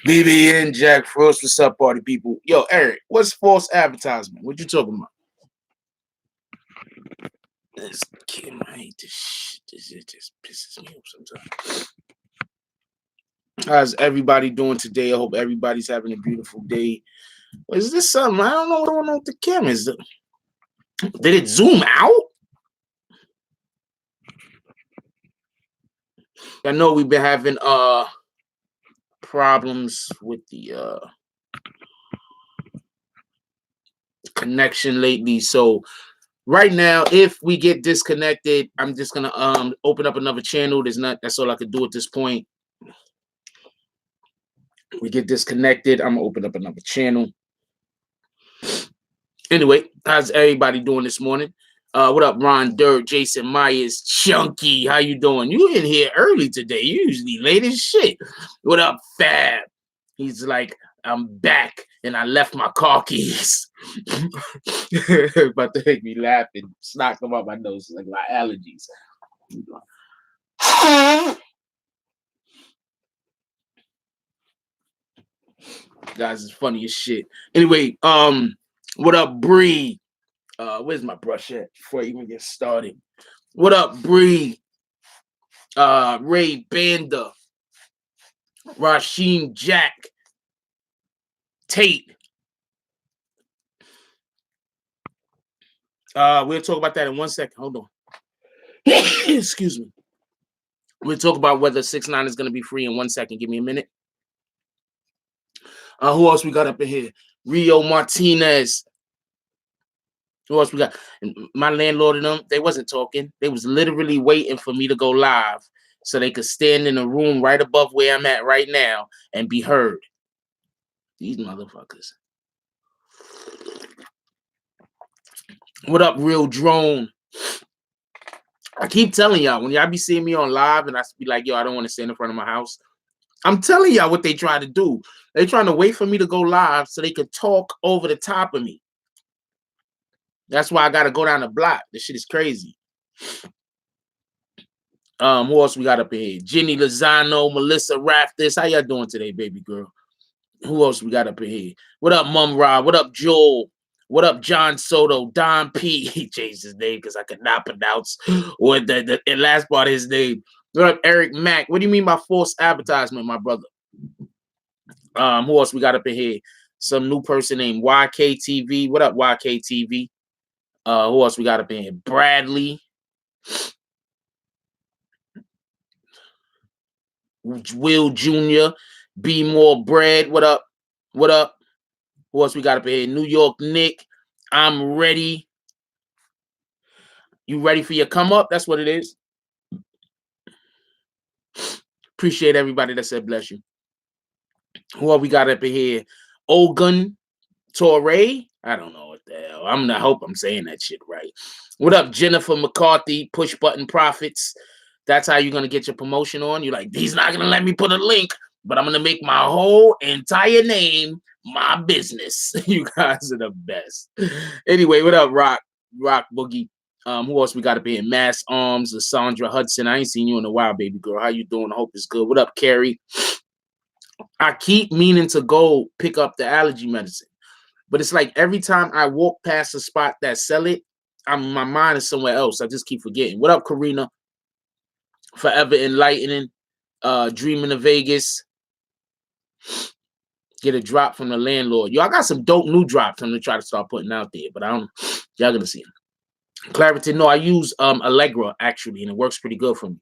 BBN Jack Frost, what's up, party people? Yo, Eric, what's false advertisement? What you talking about? This kid, I hate this shit. This shit just pisses me off sometimes. How's everybody doing today? I hope everybody's having a beautiful day. Is this something? I don't know what's going on with the cameras. Did it zoom out? I know we've been having problems with the connection lately. So right now, if we get disconnected, I'm just gonna open up another channel. That's all I could do at this point. We get disconnected, I'm gonna open up another channel. Anyway, how's everybody doing this morning? What up, Ron Dirt, Jason Myers, Chunky? How you doing? You in here early today? You usually late as shit. What up, Fab? He's like, I'm back and I left my car keys. About to make me laugh and knock them out my nose like my allergies. Guys, it's funny as shit. Anyway, what up, Bree? Where's my brush at before I even get started? What up, Bree? Ray Banda, Rasheem Jack, Tate. We'll talk about that in 1 second. Hold on. Excuse me. We'll talk about whether 6ix9ine is going to be free in 1 second. Give me a minute. Who else we got up in here? Rio Martinez. Who else we got? My landlord and them, they wasn't talking. They was literally waiting for me to go live so they could stand in a room right above where I'm at right now and be heard. These motherfuckers. What up, Real Drone? I keep telling y'all, when y'all be seeing me on live and I be like, yo, I don't want to stand in front of my house. I'm telling y'all what they try to do. They trying to wait for me to go live so they could talk over the top of me. That's why I got to go down the block. This shit is crazy. Who else we got up in here? Jenny Lozano, Melissa Raftis. How y'all doing today, baby girl? Who else we got up in here? What up, Mum Rob? What up, Joel? What up, John Soto? Don P. He changed his name because I could not pronounce what the last part of his name. What up, Eric Mack? What do you mean by false advertisement, my brother? Who else we got up in here? Some new person named YKTV. What up, YKTV? Who else we got up in here? Bradley. Will Jr. Be More Bread. What up? What up? Who else we got up in here? New York Nick. I'm ready. You ready for your come up? That's what it is. Appreciate everybody that said bless you. Who else we got up in here? Ogun Torre. I don't know what the hell. I hope I'm saying that shit right. What up, Jennifer McCarthy? Push Button Profits. That's how you're going to get your promotion on. You're like, he's not going to let me put a link, but I'm going to make my whole entire name my business. You guys are the best. Anyway, what up, Rock Boogie? Who else we got up here? Mass Arms, Sandra Hudson. I ain't seen you in a while, baby girl. How you doing? I hope it's good. What up, Carrie? I keep meaning to go pick up the allergy medicine, but it's like every time I walk past a spot that sell it, my mind is somewhere else. I just keep forgetting. What up, Karina? Forever Enlightening, Dreaming of Vegas. Get a drop from the landlord. Yo, I got some dope new drops I'm gonna try to start putting out there, but I don't. Y'all gonna see them. Clarity, no, I use Allegra actually, and it works pretty good for me.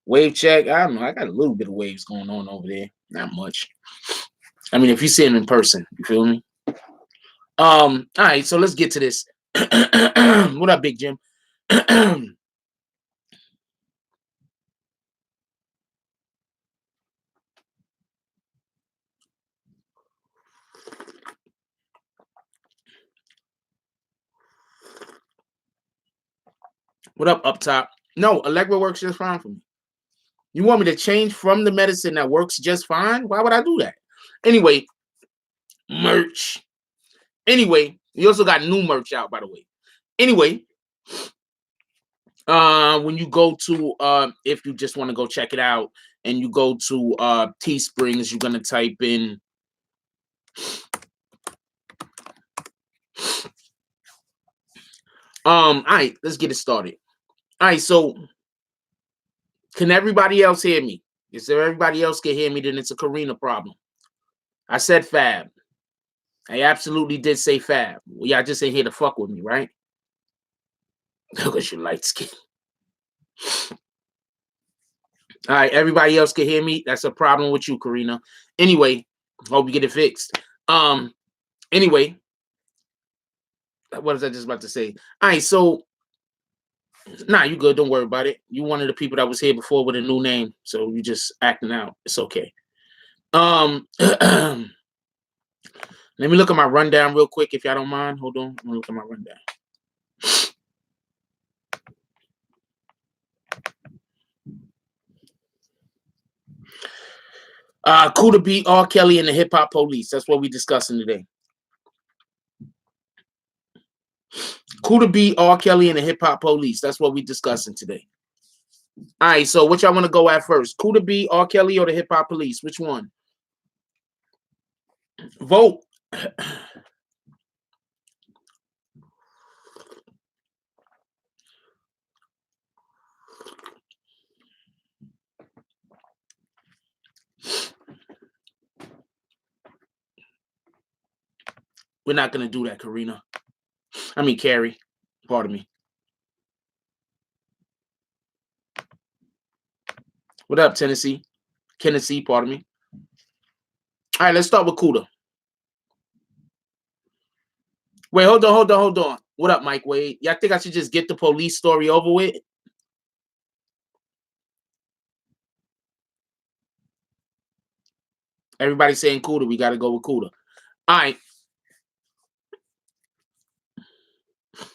Wave check, I don't know. I got a little bit of waves going on over there, not much. I mean, if you see them in person, you feel me? All right, so let's get to this. What up, Big Jim? What up top? No, Allegra works just fine for me. You want me to change from the medicine that works just fine? Why would I do that? Anyway, merch. Anyway, you also got new merch out, by the way. Anyway, when you go to, if you just want to go check it out, and you go to Teesprings, you're going to type in All right, let's get it started. All right, so can everybody else hear me? If everybody else can hear me, then it's a Karina problem. I said Fab. I absolutely did say Fab. Well, y'all just ain't here to fuck with me, right? Because you're light skin. All right, everybody else can hear me. That's a problem with you, Karina. Anyway, hope you get it fixed. Anyway, what was I just about to say? All right, so nah, you good. Don't worry about it. You one of the people that was here before with a new name, so you just acting out. It's okay. Let me look at my rundown real quick, if y'all don't mind. Hold on. I'm gonna look at my rundown. Kooda B, R. Kelly, and the Hip Hop Police. That's what we're discussing today. Kooda B, R. Kelly, and the Hip Hop Police. That's what we're discussing today. All right, so which y'all want to go at first? Kooda B, R. Kelly, or the Hip Hop Police? Which one? Vote. We're not going to do that, Karina. I mean, Carrie. Pardon me. What up, Tennessee? Tennessee, pardon me. All right, let's start with Kooda. Wait, hold on. What up, Mike Wade? Y'all think I should just get the police story over with? Everybody saying Kooda. We got to go with Kooda. All right.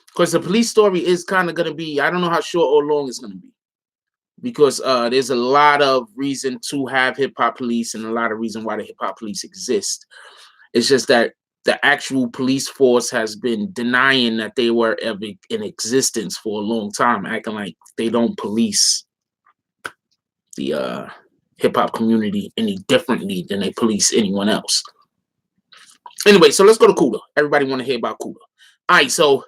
Because the police story is kind of going to be, I don't know how short or long it's going to be. Because there's a lot of reason to have hip-hop police and a lot of reason why the hip-hop police exist. It's just that the actual police force has been denying that they were ever in existence for a long time, acting like they don't police the hip-hop community any differently than they police anyone else. Anyway, so let's go to Kooda. Everybody want to hear about Kooda. All right, so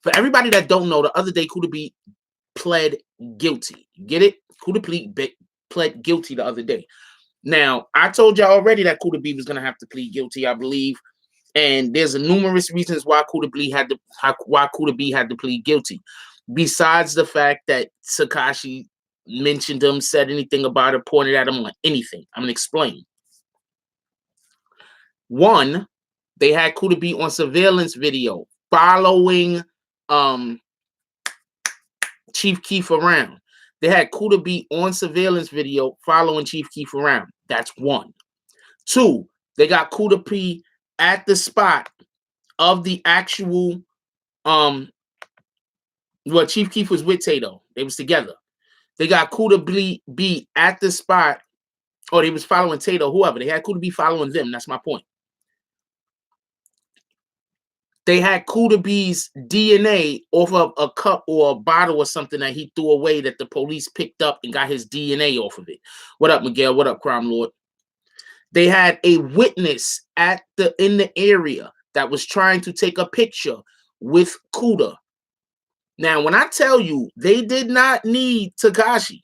for everybody that don't know, the other day Kooda B pled guilty. You get it? Kooda pled guilty the other day. Now, I told y'all already that Kooda B was going to have to plead guilty, I believe. And there's numerous reasons why Kooda B had to plead guilty. Besides the fact that Takashi mentioned him, said anything about it, pointed at him, or anything. I'm going to explain. One, they had Kooda B on surveillance video following Chief Keef around. They had Kooda B on surveillance video following Chief Keef around. That's one. Two, they got Kooda B at the spot of the actual well, Chief Keef was with Tato. They was together. They got Kooda B at the spot, or they was following Tato, whoever. They had Kooda B following them. That's my point. They had Kooda B's DNA off of a cup or a bottle or something that he threw away that the police picked up and got his DNA off of it. What up, Miguel? What up, Crime Lord? They had a witness in the area that was trying to take a picture with Kooda. Now, when I tell you they did not need Takashi,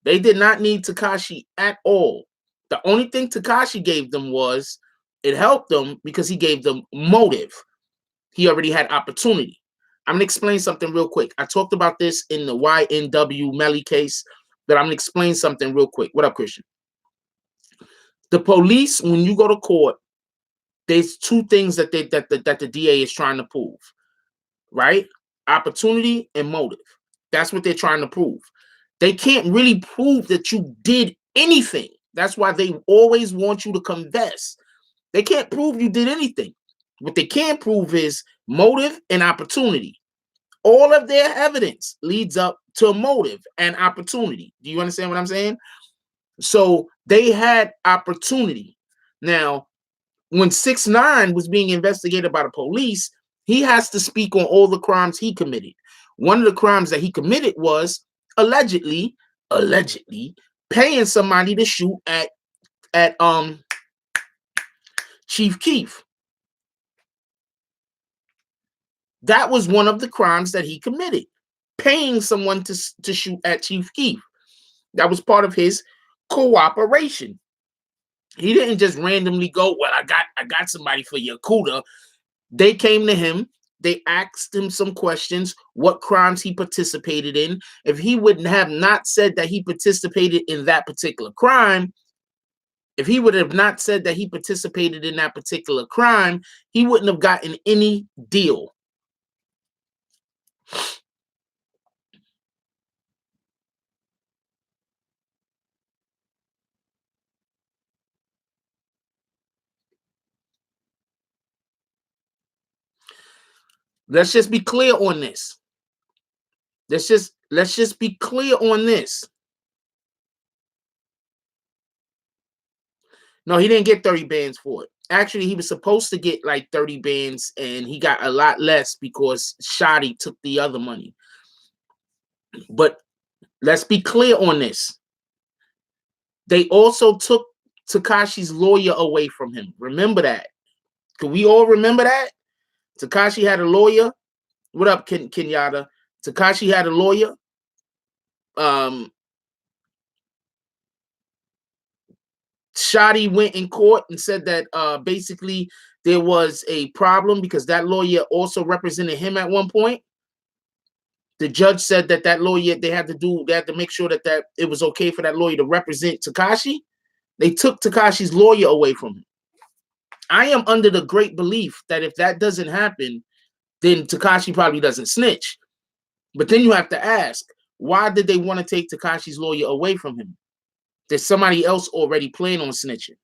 they did not need Takashi at all. The only thing Takashi gave them was it helped them because he gave them motive. He already had opportunity. I'm going to explain something real quick. I talked about this in the YNW Melly case, but I'm going to explain something real quick. What up, Christian? The police, when you go to court, there's two things that the DA is trying to prove, right? Opportunity and motive. That's what they're trying to prove. They can't really prove that you did anything. That's why they always want you to confess. They can't prove you did anything. What they can prove is motive and opportunity. All of their evidence leads up to motive and opportunity. Do you understand what I'm saying? So they had opportunity. Now, when 6ix9ine was being investigated by the police, he has to speak on all the crimes he committed. One of the crimes that he committed was allegedly paying somebody to shoot at Chief Keef. That was one of the crimes that he committed, paying someone to shoot at Chief Keef. That was part of his cooperation. He didn't just randomly go, well, I got somebody for your Kooda. They came to him. They asked him some questions, what crimes he participated in. If he would have not said that he participated in that particular crime, if he would have not said that he participated in that particular crime, he wouldn't have gotten any deal. Let's just be clear on this. Let's just be clear on this. No, he didn't get 30 bands for it. Actually, he was supposed to get like 30 bands, and he got a lot less because Shotty took the other money. But let's be clear on this. They also took Takashi's lawyer away from him. Remember that. Can we all remember that? Takashi had a lawyer. What up, Kenyatta? Takashi had a lawyer. Shotty went in court and said that basically there was a problem because that lawyer also represented him at one point. The judge said that that lawyer, they had to make sure that it was okay for that lawyer to represent Takashi. They took Takashi's lawyer away from him. I am under the great belief that if that doesn't happen, then Takashi probably doesn't snitch. But then you have to ask, why did they want to take Takashi's lawyer away from him? There's somebody else already planning on snitching.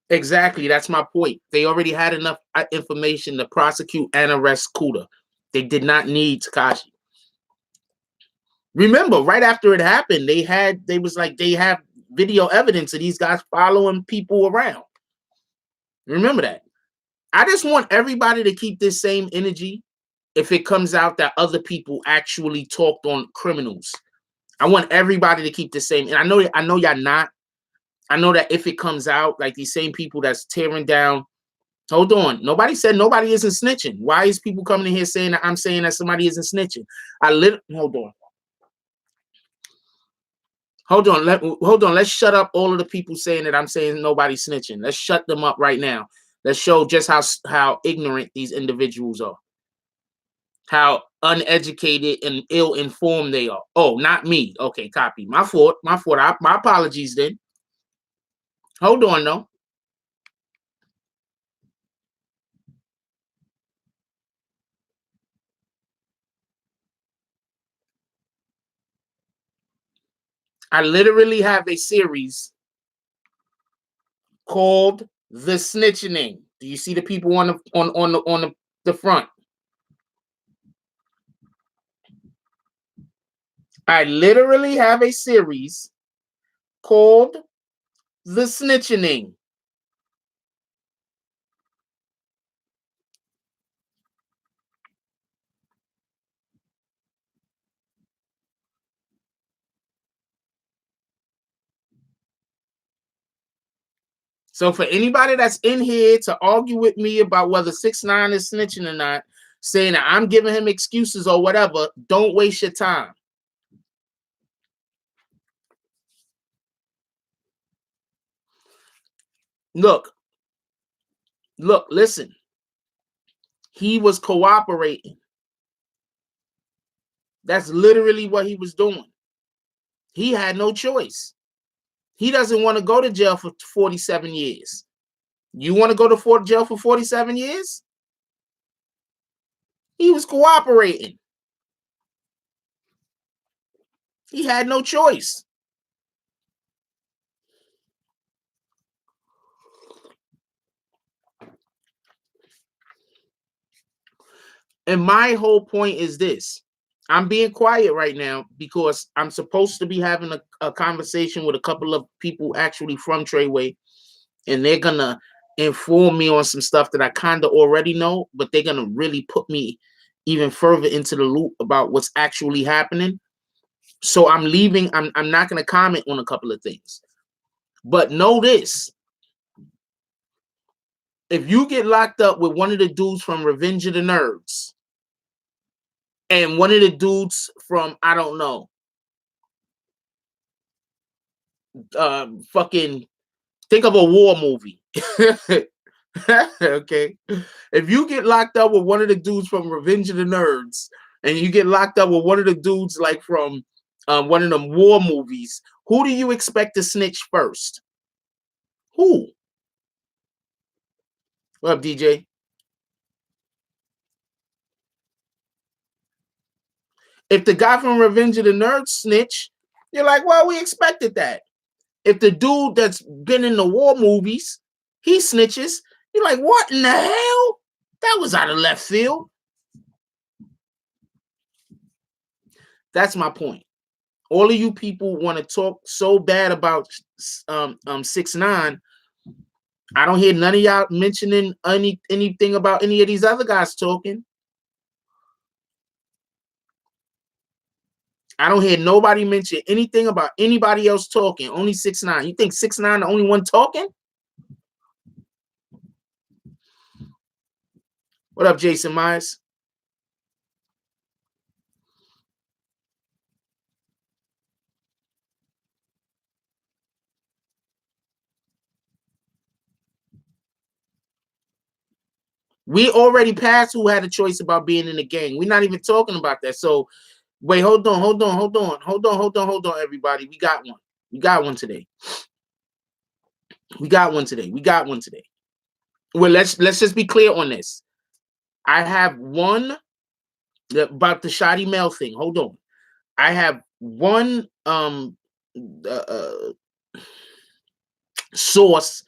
Exactly. That's my point. They already had enough information to prosecute and arrest Kooda. They did not need Takashi. Remember, right after it happened, they have video evidence of these guys following people around. Remember that. I just want everybody to keep this same energy if it comes out that other people actually talked on criminals. I want everybody to keep the same. And I know y'all not. I know that if it comes out, like these same people that's tearing down. Hold on. Nobody said nobody isn't snitching. Why is people coming in here saying that I'm saying that somebody isn't snitching? Hold on. Hold on. Let's shut up all of the people saying that I'm saying nobody's snitching. Let's shut them up right now. Let's show just how ignorant these individuals are. How uneducated and ill-informed they are. Oh, not me. Okay, copy. My fault. My apologies then. Hold on, though. I literally have a series called The Snitching. Do you see the people on the front? I literally have a series called The Snitching. So for anybody that's in here to argue with me about whether 6ix9ine is snitching or not, saying that I'm giving him excuses or whatever, don't waste your time. Look, listen. He was cooperating. That's literally what he was doing. He had no choice. He doesn't want to go to jail for 47 years. You want to go to jail for 47 years? He was cooperating. He had no choice. And my whole point is this. I'm being quiet right now because I'm supposed to be having a conversation with a couple of people actually from Treyway, and they're gonna inform me on some stuff that I kind of already know, but they're gonna really put me even further into the loop about what's actually happening. So I'm leaving. I'm not gonna comment on a couple of things. But know this. If you get locked up with one of the dudes from Revenge of the Nerds and one of the dudes from, I don't know, fucking think of a war movie. Okay. If you get locked up with one of the dudes from Revenge of the Nerds and you get locked up with one of the dudes like from one of them war movies, who do you expect to snitch first? Who? What up, DJ? If the guy from Revenge of the Nerds snitch, you're like, well, we expected that. If the dude that's been in the war movies, he snitches, you're like, what in the hell? That was out of left field. That's my point. All of you people want to talk so bad about 6ix9ine. I don't hear none of y'all mentioning anything about any of these other guys talking. I don't hear nobody mention anything about anybody else talking. Only 6ix9ine. You think 6ix9ine the only one talking? What up, Jason Myers? We already passed who had a choice about being in the gang. We're not even talking about that. So wait, hold on, everybody. We got one. We got one today. Well, let's just be clear on this. I have one about the shoddy mail thing. Hold on. I have one source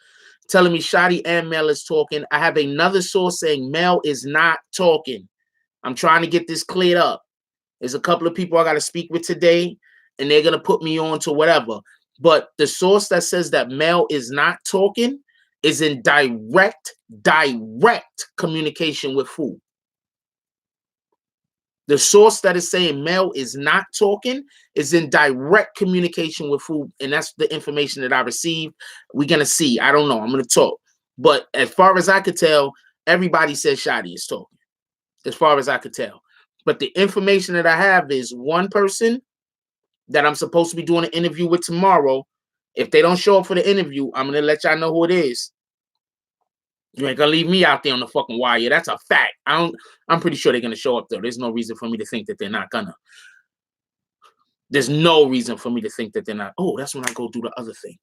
telling me shoddy and Mel is talking. I have another source saying Mel is not talking. I'm trying to get this cleared up. There's a couple of people I got to speak with today, and they're going to put me on to whatever. But the source that says that Mel is not talking is in direct communication with who? The source that is saying Mel is not talking is in direct communication with who, and that's the information that I received. We're going to see. I don't know. I'm going to talk. But as far as I could tell, everybody says Shotty is talking, as far as I could tell. But the information that I have is one person that I'm supposed to be doing an interview with tomorrow. If they don't show up for the interview, I'm going to let y'all know who it is. You ain't gonna leave me out there on the fucking wire. That's a fact. I'm pretty sure they're gonna show up though. There's no reason for me to think that they're not gonna. There's no reason for me to think that they're not. Oh, that's when I go do the other thing.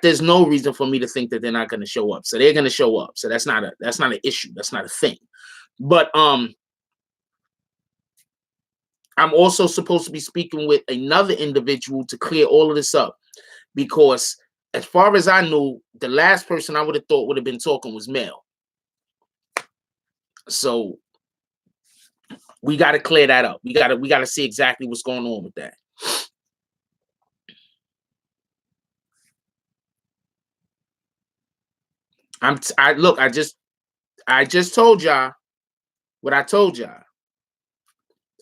There's no reason for me to think that they're not gonna show up. So they're gonna show up. So that's not an issue. That's not a thing. But I'm also supposed to be speaking with another individual to clear all of this up, because as far as I knew, the last person I would have thought would have been talking was Mel. So we got to clear that up. We got to see exactly what's going on with that. I just told y'all what I told y'all.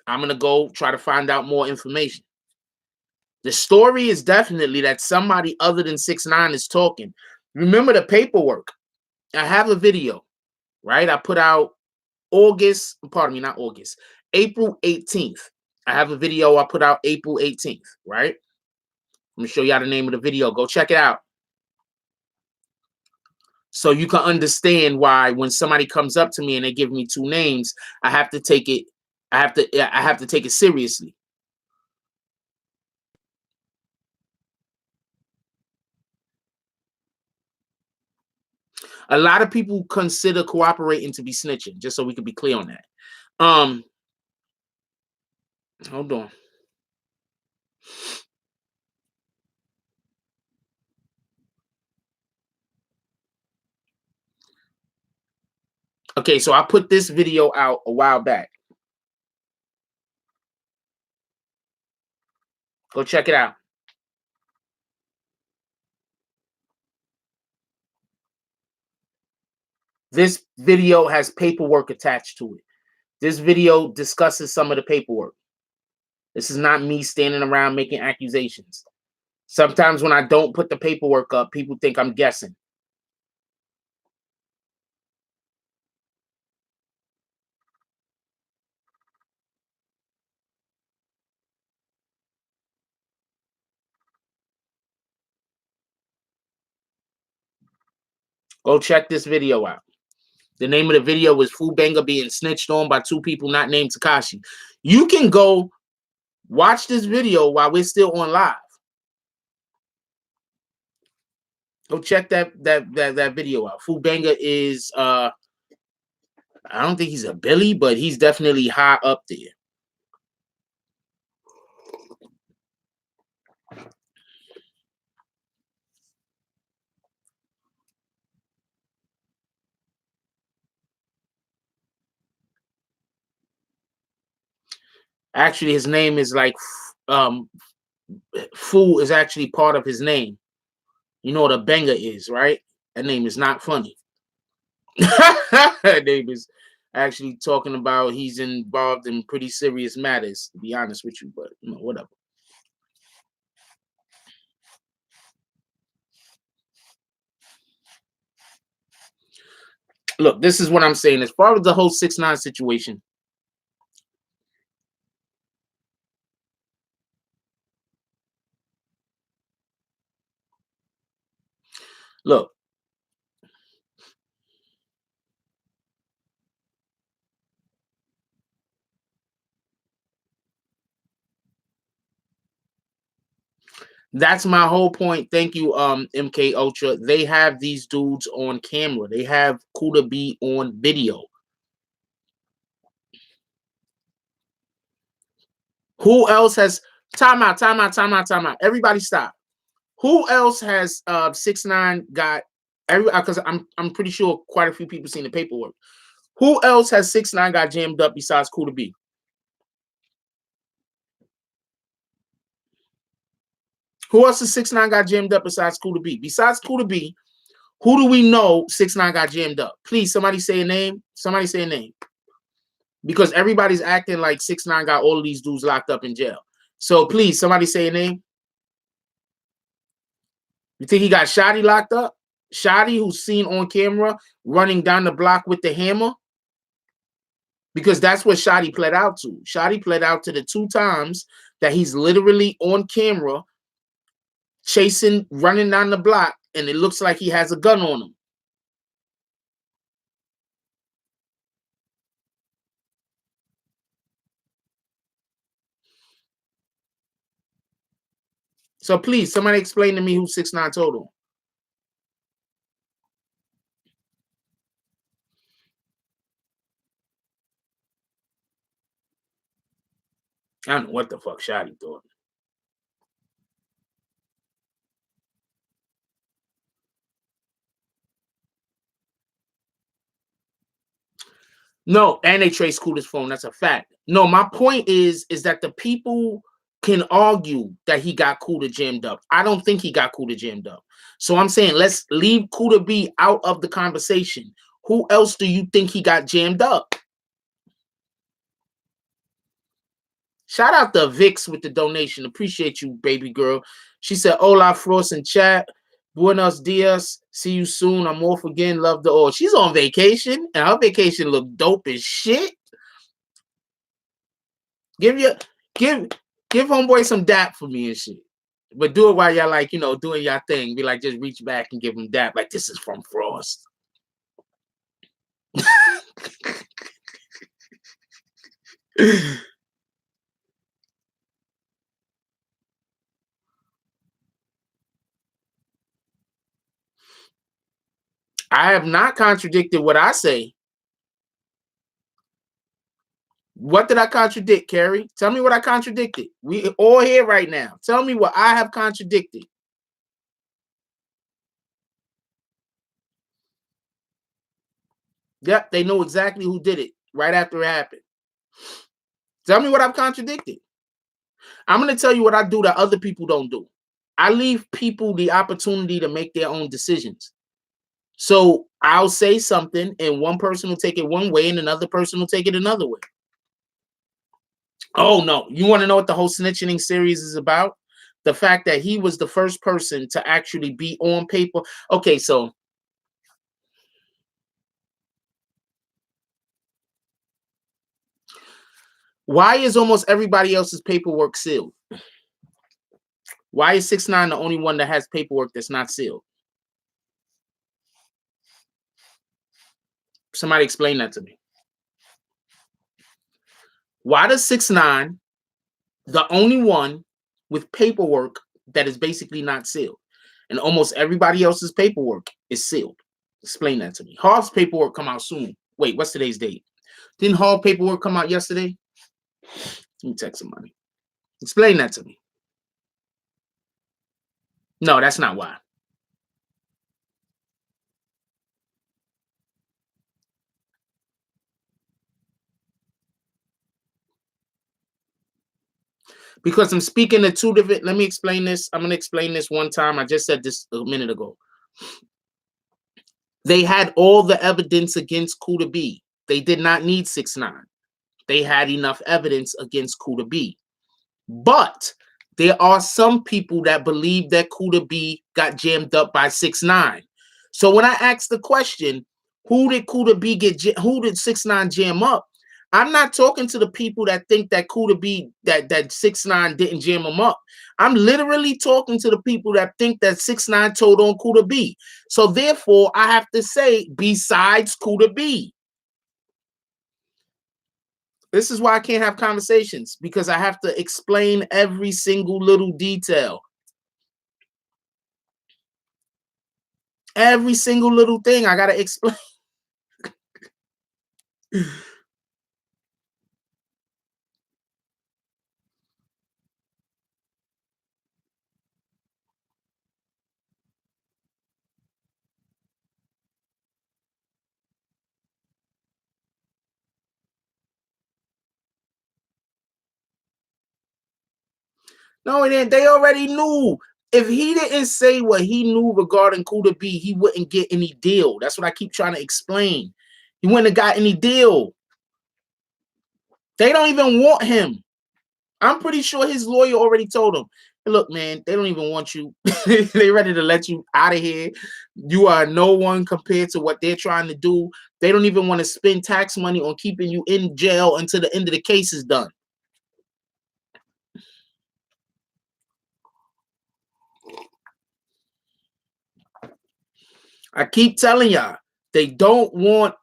I'm going to go try to find out more information. The story is definitely that somebody other than 6ix9ine is talking. Remember the paperwork. I have a video, right? I put out April 18th. I have a video I put out April 18th, right? Let me show y'all the name of the video. Go check it out. So you can understand why when somebody comes up to me and they give me two names, I have to take it seriously. A lot of people consider cooperating to be snitching, just so we can be clear on that. Hold on. Okay, so I put this video out a while back. Go check it out. This video has paperwork attached to it. This video discusses some of the paperwork. This is not me standing around making accusations. Sometimes when I don't put the paperwork up, people think I'm guessing. Go check this video out. The name of the video is Fubenga being snitched on by two people not named Takashi. You can go watch this video while we're still on live. Go check that video out. Fubenga is I don't think he's a Billy, but he's definitely high up there. Actually, his name is like Fu is actually part of his name. You know what a banger is, right? That name is not funny. That name is actually talking about he's involved in pretty serious matters, to be honest with you, but you know, whatever. Look, this is what I'm saying. As far as the whole 6ix9ine situation, look, that's my whole point. Thank you, MK Ultra. They have these dudes on camera. They have Kooda B on video. Who else has time out? Everybody stop. Who else has 6ix9ine got because I'm pretty sure quite a few people seen the paperwork. Who else has 6ix9ine got jammed up besides Kooda B? Who else has 6ix9ine got jammed up besides Kooda B? Besides Kooda B, who do we know 6ix9ine got jammed up? Please, somebody say a name. Somebody say a name. Because everybody's acting like 6ix9ine got all of these dudes locked up in jail. So please, somebody say a name. You think he got Shotty locked up? Shotty, who's seen on camera running down the block with the hammer? Because that's what Shotty pled out to. Shotty pled out to the 2 times that he's literally on camera chasing, running down the block, and it looks like he has a gun on him. So please, somebody explain to me who 6ix9ine told him. I don't know what the fuck Shotty thought. No, and they traced Kooda's phone. That's a fact. No, my point is that the people can argue that he got Kooda jammed up. I don't think he got Kooda jammed up. So I'm saying let's leave Kooda B out of the conversation. Who else do you think he got jammed up? Shout out to Vix with the donation. Appreciate you, baby girl. She said, Hola, Frost in chat. Buenos dias. See you soon. I'm off again. Love the all. She's on vacation, and her vacation look dope as shit. Give homeboy some dap for me and shit. But do it while y'all like, you know, doing y'all thing. Be like, just reach back and give him dap. Like, this is from Frost. I have not contradicted what I say. What did I contradict, Carrie? Tell me what I contradicted. We all here right now. Tell me what I have contradicted. Yep, they know exactly who did it right after it happened. Tell me what I've contradicted. I'm going to tell you what I do that other people don't do. I leave people the opportunity to make their own decisions. So I'll say something and one person will take it one way and another person will take it another way. Oh no, you want to know what the whole snitching series is about? The fact that he was the first person to actually be on paper. Okay, so why is almost everybody else's paperwork sealed? Why is 6ix9ine the only one that has paperwork that's not sealed? Somebody explain that to me. Why does 6ix9ine the only one with paperwork that is basically not sealed, and almost everybody else's paperwork is sealed? Explain that to me. Hall's paperwork come out soon. Wait, what's today's date? Didn't Hall paperwork come out yesterday? Let me text somebody. Explain that to me. No, that's not why. Because I'm speaking to two different. Let me explain this. I'm going to explain this one time. I just said this a minute ago. They had all the evidence against Kooda B. They did not need 6ix9ine. They had enough evidence against Kooda B. But there are some people that believe that Kooda B got jammed up by 6ix9ine. So when I asked the question, who did Kooda B get? Who did 6ix9ine jam up? I'm not talking to the people that think that Kooda B that 6ix9ine didn't jam him up. I'm literally talking to the people that think that 6ix9ine told on Kooda B. So therefore, I have to say, besides Kooda B. This is why I can't have conversations, because I have to explain every single little detail. Every single little thing I got to explain. No, it didn't. They already knew. If he didn't say what he knew regarding Kooda B, he wouldn't get any deal. That's what I keep trying to explain. He wouldn't have got any deal. They don't even want him. I'm pretty sure his lawyer already told him, look, man, they don't even want you. They ready to let you out of here. You are no one compared to what they're trying to do. They don't even want to spend tax money on keeping you in jail until the end of the case is done. I keep telling y'all, they don't want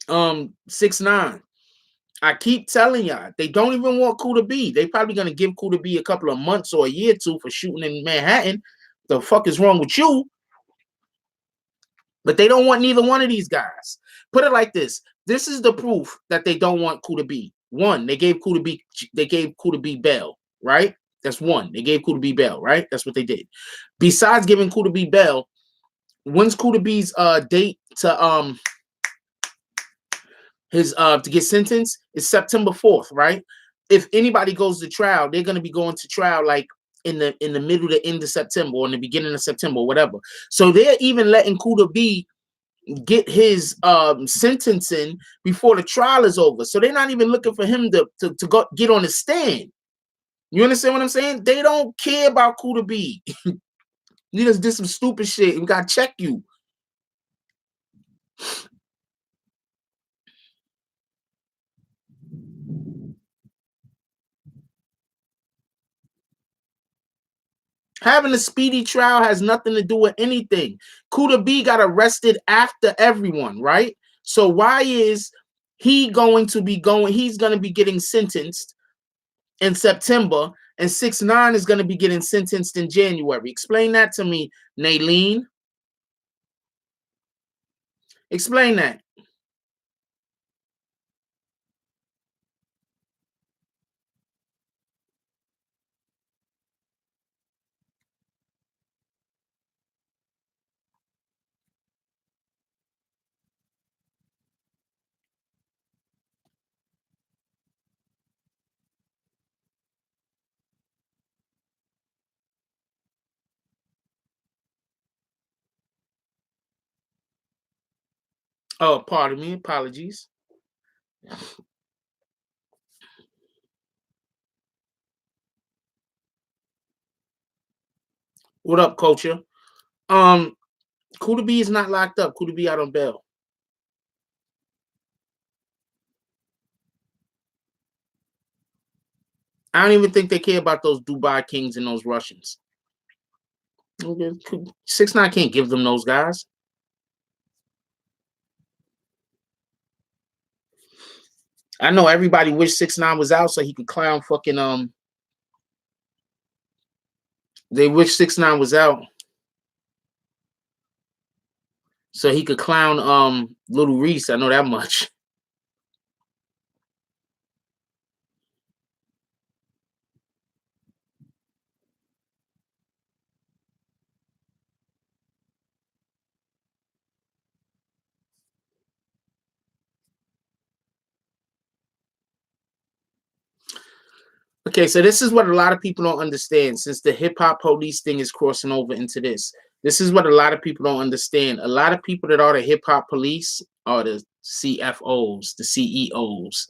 6ix9ine. I keep telling y'all, they don't even want Kooda B. They probably gonna give Kooda B a couple of months or a year or two for shooting in Manhattan. The fuck is wrong with you? But they don't want neither one of these guys. Put it like this: this is the proof that they don't want Kooda B. One, they gave Kooda B bail, right? That's one. They gave Kooda B bail, right? That's what they did. Besides giving Kooda B bail, when's Kooda B's date to to get sentenced is September 4th, right? If anybody goes to trial, they're gonna be going to trial like in the middle to end of September or in the beginning of September, or whatever. So they're even letting Kooda B get his sentencing before the trial is over. So they're not even looking for him to go get on the stand. You understand what I'm saying? They don't care about Kooda B. You just did some stupid shit. We gotta check you. Having a speedy trial has nothing to do with anything. Kooda B got arrested after everyone, right? So why is he going to be going? He's going to be getting sentenced in September, and 6ix9ine is going to be getting sentenced in January. Explain that to me, Naylene. Explain that. Oh, pardon me. Apologies. What up, culture? Um, Kooda B is not locked up. Kooda B out on bail. I don't even think they care about those Dubai Kings and those Russians. 6ix9ine can't give them those guys. I know everybody wish 6ix9ine was out so he could clown fucking They wish 6ix9ine was out so he could clown Little Reese. I know that much. Okay, so this is what a lot of people don't understand. Since the hip hop police thing is crossing over into this is what a lot of people don't understand. A lot of people that are the hip hop police are the CFOs, the CEOs,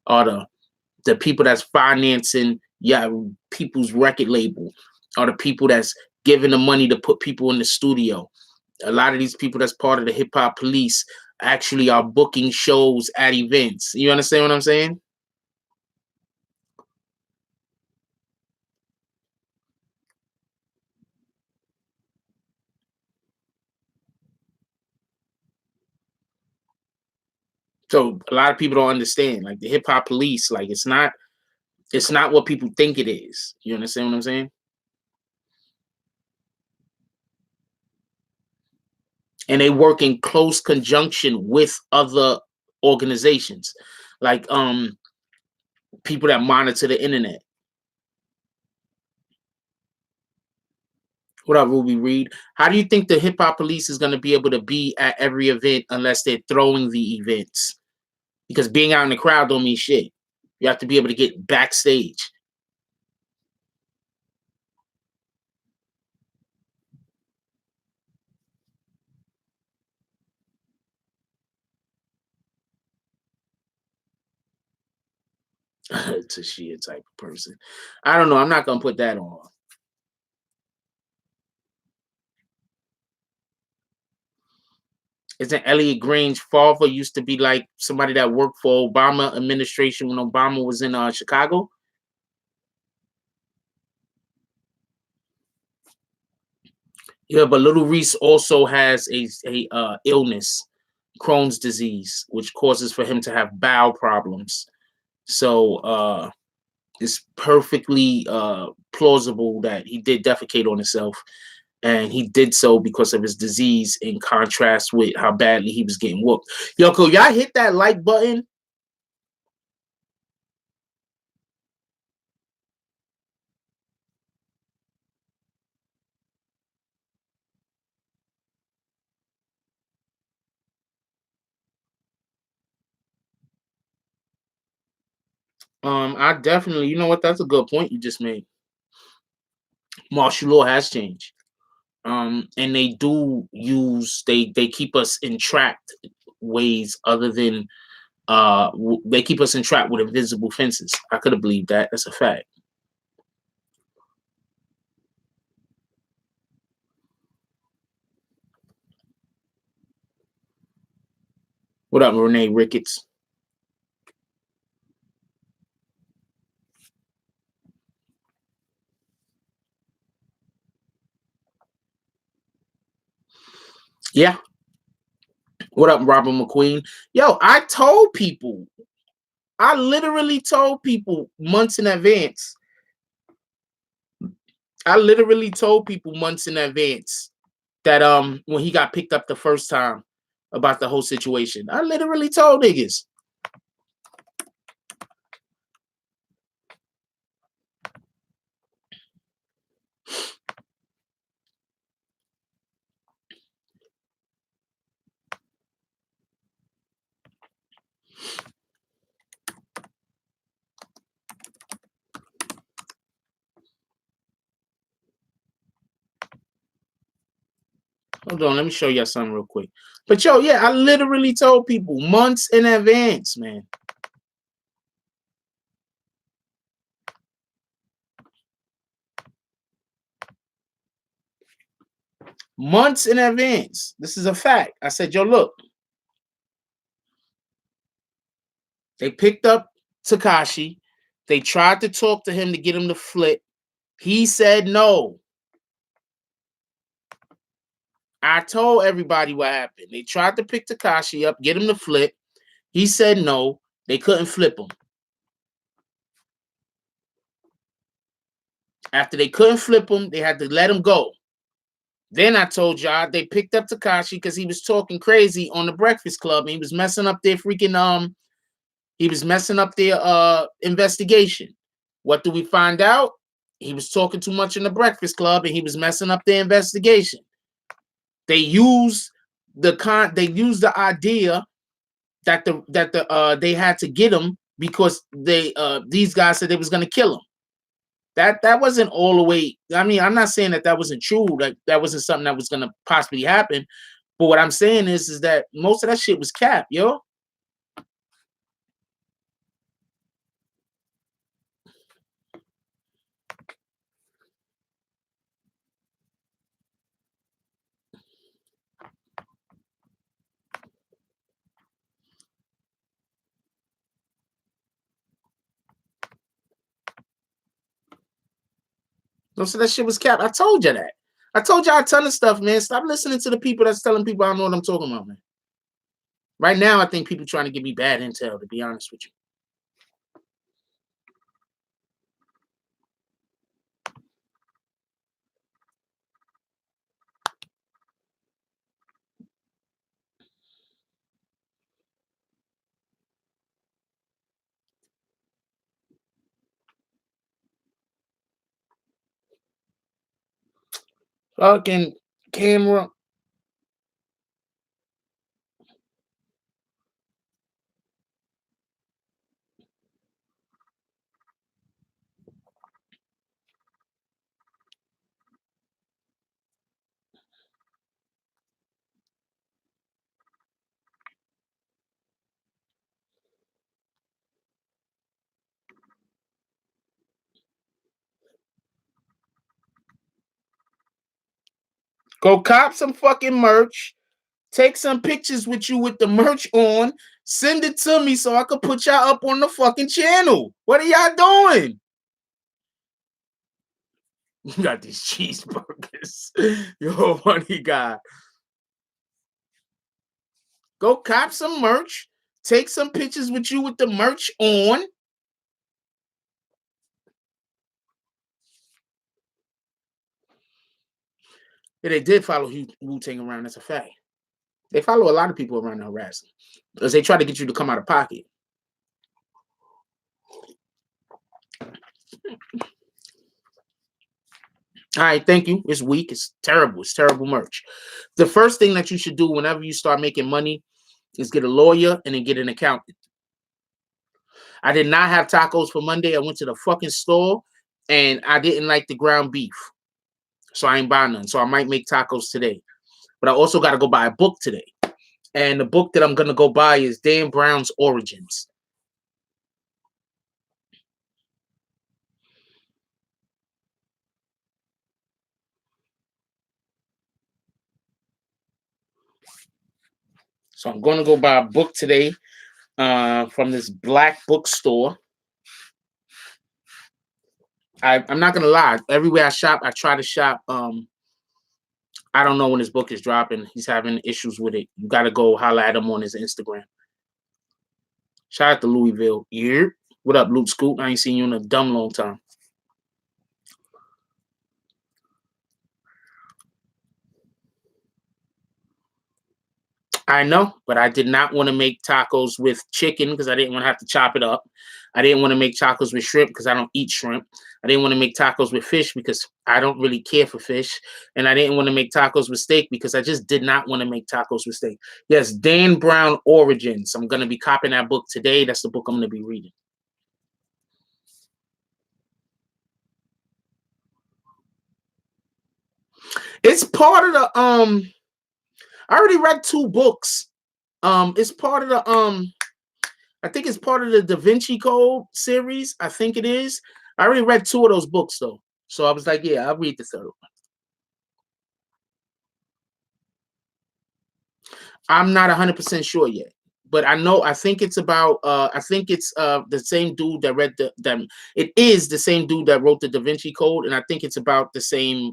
are the people that's financing people's record label, are the people that's giving the money to put people in the studio. A lot of these people that's part of the hip hop police actually are booking shows at events. You understand what I'm saying? So a lot of people don't understand. Like the hip hop police, like it's not what people think it is. You understand what I'm saying? And they work in close conjunction with other organizations, like people that monitor the internet. What up, Ruby Reed? How do you think the hip hop police is going to be able to be at every event unless they're throwing the events? Because being out in the crowd don't mean shit. You have to be able to get backstage. To she type of person. I don't know. I'm not gonna put that on. Isn't Elliot Grange father used to be like somebody that worked for Obama administration when Obama was in Chicago? Yeah, but Little Reese also has a illness, Crohn's disease, which causes for him to have bowel problems. So it's perfectly plausible that he did defecate on himself, and he did so because of his disease. In contrast with how badly he was getting whooped. Yo, cool, y'all hit that like button. I definitely, you know what? That's a good point you just made. Martial law has changed. And they do use they keep us entrapped ways other than they keep us entrapped with invisible fences. I could have believed that. That's a fact. What up, Renee Ricketts? Yeah. What up, Robert McQueen? Yo, I literally told people months in advance. I literally told people months in advance that when he got picked up the first time about the whole situation. I literally told niggas. Hold on, let me show y'all something real quick. But yo, yeah, I literally told people months in advance, man. Months in advance. This is a fact. I said, yo, look. They picked up Takashi. They tried to talk to him to get him to flip. He said no. I told everybody what happened. They tried to pick Takashi up, get him to flip. He said no. They couldn't flip him. After they couldn't flip him, they had to let him go. Then I told y'all they picked up Takashi because he was talking crazy on the Breakfast Club and he was messing up their freaking he was messing up their investigation. What do we find out? He was talking too much in the Breakfast Club and he was messing up their investigation. They used the idea that they had to get him because these guys said they was gonna kill him. That wasn't all the way. I mean, I'm not saying that wasn't true. Like that wasn't something that was gonna possibly happen. But what I'm saying is that most of that shit was cap, yo. Most of that shit was cap. I told you that. I told y'all a ton of stuff, man. Stop listening to the people that's telling people I don't know what I'm talking about, man. Right now, I think people trying to give me bad intel, to be honest with you. Fucking camera. Go cop some fucking merch. Take some pictures with you with the merch on. Send it to me so I could put y'all up on the fucking channel. What are y'all doing? You got these cheeseburgers. You're a funny guy. Go cop some merch. Take some pictures with you with the merch on. Yeah, they did follow Wu-Tang around. That's a fact. They follow a lot of people around to harass them because they try to get you to come out of pocket. All right, thank you. It's weak. It's terrible. It's terrible merch. The first thing that you should do whenever you start making money is get a lawyer and then get an accountant. I did not have tacos for Monday. I went to the fucking store and I didn't like the ground beef. So I ain't buying none. So I might make tacos today. But I also got to go buy a book today. And the book that I'm going to go buy is Dan Brown's Origins. So I'm going to go buy a book today from this black bookstore. I'm not going to lie. Everywhere I shop, I try to shop. I don't know when his book is dropping. He's having issues with it. You got to go holler at him on his Instagram. Shout out to Louisville. Yeah. What up, Luke Scoop? I ain't seen you in a dumb long time. I know, but I did not want to make tacos with chicken because I didn't want to have to chop it up. I didn't want to make tacos with shrimp because I don't eat shrimp. I didn't want to make tacos with fish because I don't really care for fish. And I didn't want to make tacos with steak because I just did not want to make tacos with steak. Yes, Dan Brown Origins. I'm going to be copying that book today. That's the book I'm going to be reading. It's part of the I already read 2 books. It's part of the I think it's part of the Da Vinci Code series. I think it is. I already read 2 of those books though. So I was like, yeah, I'll read the third one. I'm not 100% sure yet. But I think it's about the same dude that read it is the same dude that wrote the Da Vinci Code, and I think it's about the same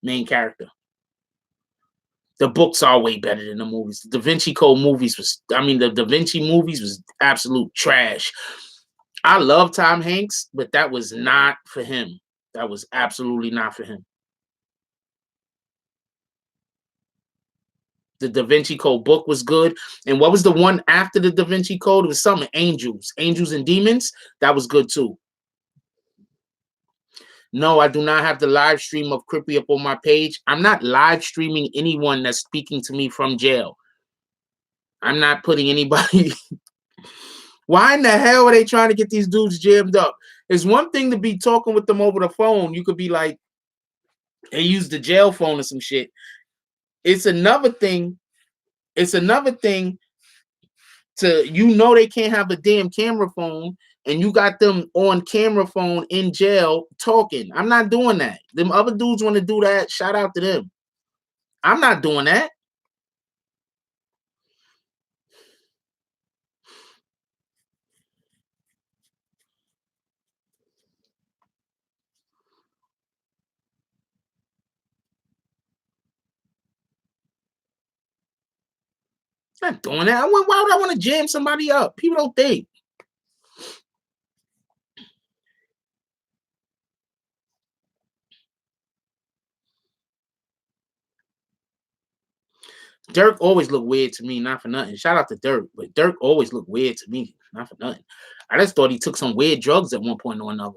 main character. The books are way better than the movies. The Da Vinci Code movies the Da Vinci movies was absolute trash. I love Tom Hanks, but that was not for him. That was absolutely not for him. The Da Vinci Code book was good. And what was the one after the Da Vinci Code? It was something Angels and Demons. That was good too. No, I do not have the live stream of Crippy up on my page. I'm not live streaming anyone that's speaking to me from jail. I'm not putting anybody. Why in the hell are they trying to get these dudes jammed up? It's one thing to be talking with them over the phone. You could be like, they use the jail phone or some shit. It's another thing. It's another thing to, they can't have a damn camera phone and you got them on camera phone in jail talking. I'm not doing that. Them other dudes want to do that. Shout out to them. I'm not doing that. Not doing that. Why would I want to jam somebody up? People don't think. Dirk always looked weird to me, not for nothing. Shout out to Dirk, but Dirk always looked weird to me, not for nothing. I just thought he took some weird drugs at one point or another.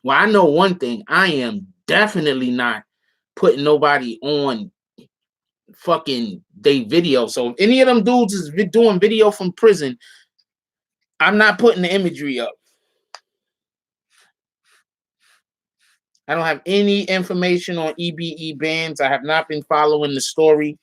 Well, I know one thing. I am definitely not putting nobody on fucking they video. So if any of them dudes is doing video from prison, I'm not putting the imagery up. I don't have any information on EBE bans. I have not been following the story.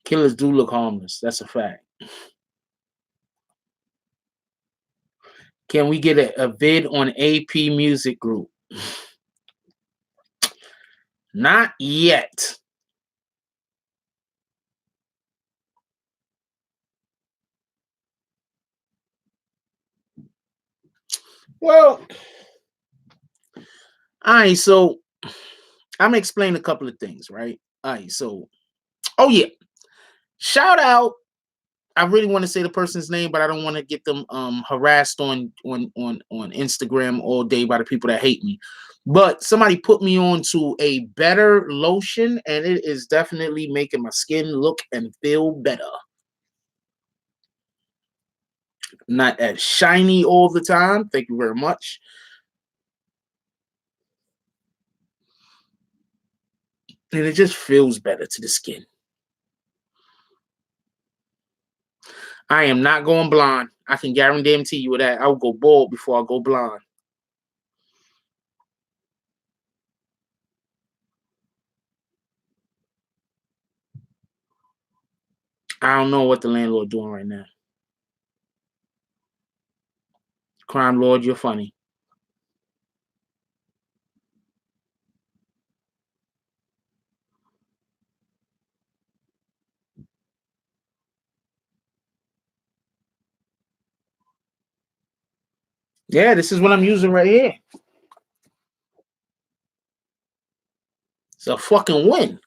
Killers do look harmless. That's a fact. Can we get a vid on AP Music Group? Not yet. Well, all right. So I'm gonna explain a couple of things, right? All right. So, oh yeah, shout out. I really want to say the person's name, but I don't want to get them harassed on Instagram all day by the people that hate me. But somebody put me on to a better lotion, and it is definitely making my skin look and feel better. Not as shiny all the time. Thank you very much. And it just feels better to the skin. I am not going blonde. I can guarantee you that. I'll go bald before I go blonde. I don't know what the landlord doing right now. Crime Lord, you're funny. Yeah, this is what I'm using right here. It's a fucking win.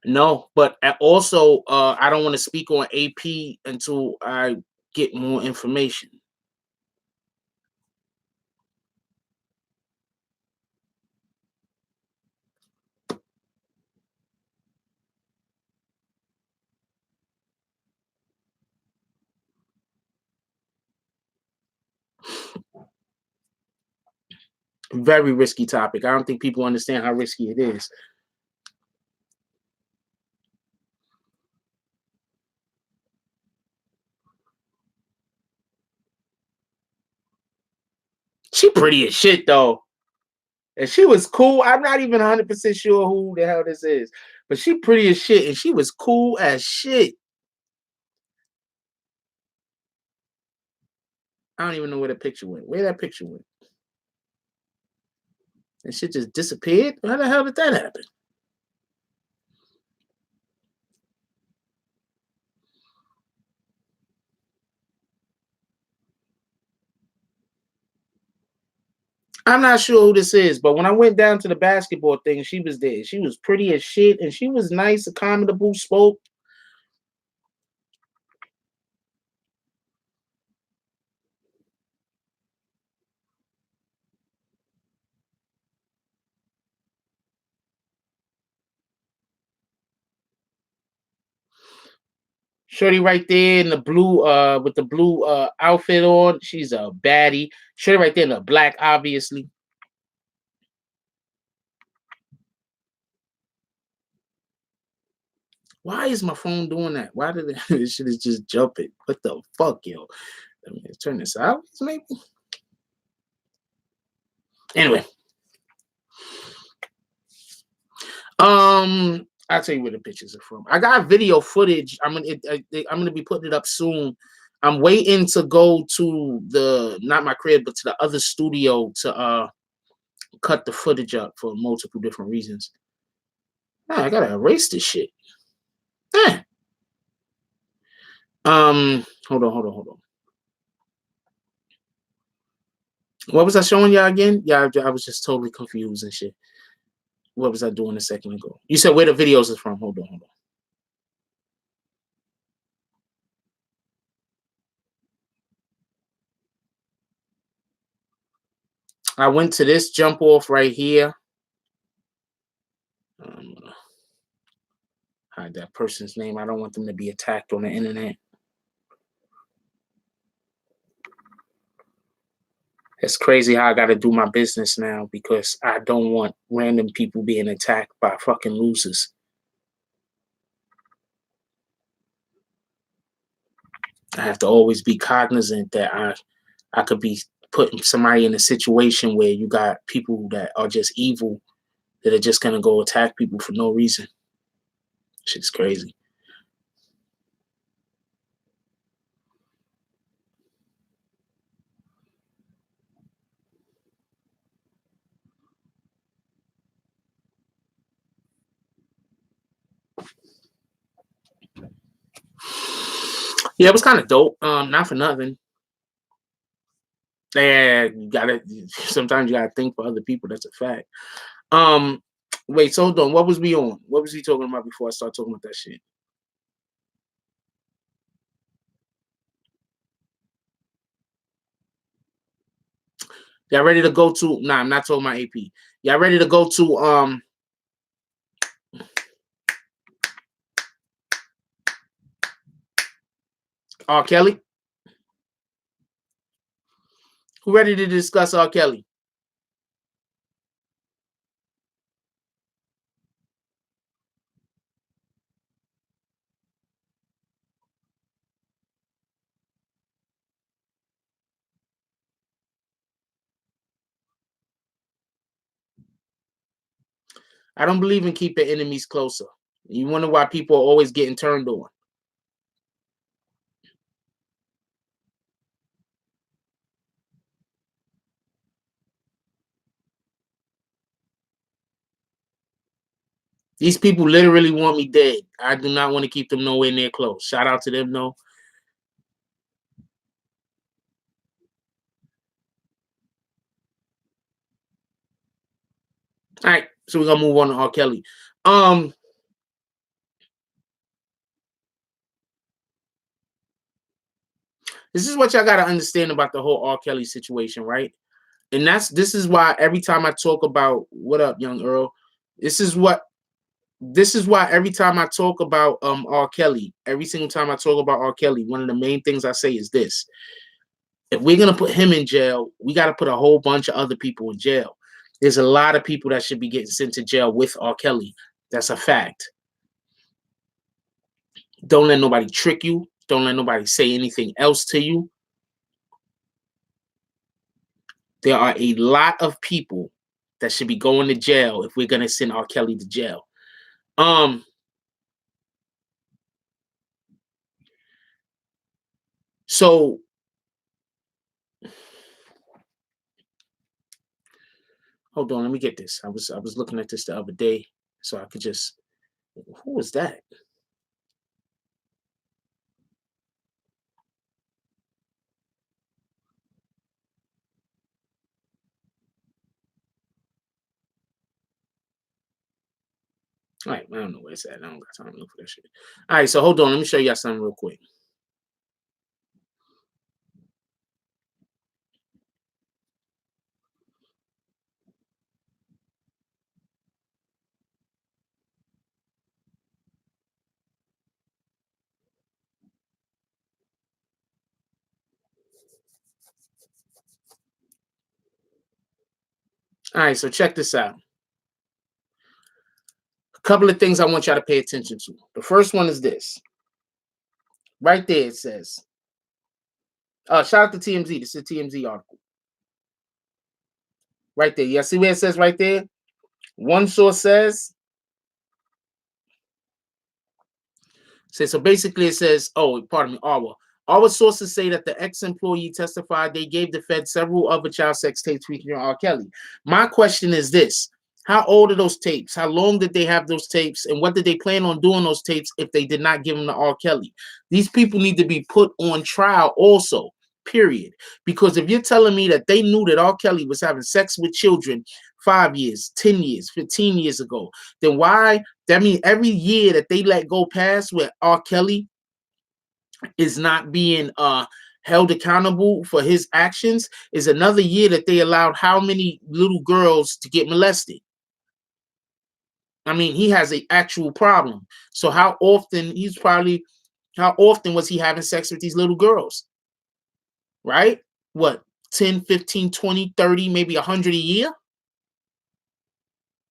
No, but also, I don't want to speak on AP until I get more information. Very risky topic. I don't think people understand how risky it is. She pretty as shit though. And she was cool. I'm not even 100% sure who the hell this is. But she pretty as shit. And she was cool as shit. I don't even know where the picture went. Where that picture went? And shit just disappeared? How the hell did that happen? I'm not sure who this is, but when I went down to the basketball thing, she was there. She was pretty as shit, and she was nice, accommodable, spoke. Shorty right there in the blue, with the blue outfit on. She's a baddie. Shorty right there in the black, obviously. Why is my phone doing that? Why did this shit is just jumping? What the fuck, yo? Let me turn this out, maybe. Anyway, I'll tell you where the pictures are from. I got video footage. I'm gonna be putting it up soon. I'm waiting to go to the not my crib, but to the other studio to cut the footage up for multiple different reasons. I gotta erase this shit. Eh. Hold on. What was I showing y'all again? Yeah, I was just totally confused and shit. What was I doing a second ago? You said where the videos is from. Hold on. I went to this jump off right here. Hide that person's name. I don't want them to be attacked on the internet. It's crazy how I got to do my business now because I don't want random people being attacked by fucking losers. I have to always be cognizant that I could be putting somebody in a situation where you got people that are just evil that are just gonna go attack people for no reason. Shit's crazy. Yeah, it was kind of dope. Not for nothing. Yeah, you gotta. Sometimes you gotta think for other people. That's a fact. Um, Wait. So hold on. What was we on? What was he talking about before I start talking about that shit? Y'all ready to go to? Nah, I'm not talking about AP. Y'all ready to go to R. Kelly? Who ready to discuss R. Kelly? I don't believe in keeping enemies closer. You wonder why people are always getting turned on. These people literally want me dead. I do not want to keep them nowhere near close. Shout out to them, though. All right, so we're gonna move on to R. Kelly. Um, This is what y'all gotta understand about the whole R. Kelly situation, right? And this is why every time I talk about what up, young Earl, this is why every time I talk about R. Kelly, every single time I talk about R. Kelly, one of the main things I say is this: if we're gonna put him in jail, we gotta put a whole bunch of other people in jail. There's a lot of people that should be getting sent to jail with R. Kelly. That's a fact. Don't let nobody trick you. Don't let nobody say anything else to you. There are a lot of people that should be going to jail if we're gonna send R. Kelly to jail. So hold on, let me get this. I was looking at this the other day, so I could just. Who was that? All right, I don't know where it's at. I don't got time to look for that shit. All right, so hold on. Let me show y'all something real quick. All right, so check this out. A couple of things I want y'all to pay attention to. The first one is this. Right there, it says, shout out to TMZ. This is a TMZ article. Right there. Yeah, see where it says right there? One source says, so basically it says, pardon me, our sources say that the ex-employee testified they gave the Fed several other child sex tapes featuring R. Kelly. My question is this: how old are those tapes? How long did they have those tapes? And what did they plan on doing those tapes if they did not give them to R. Kelly? These people need to be put on trial also, period. Because if you're telling me that they knew that R. Kelly was having sex with children 5 years, 10 years, 15 years ago, then why? That means every year that they let go past where R. Kelly is not being held accountable for his actions is another year that they allowed how many little girls to get molested. I mean, he has an actual problem. So how often was he having sex with these little girls? Right? What, 10, 15, 20, 30, maybe 100 a year?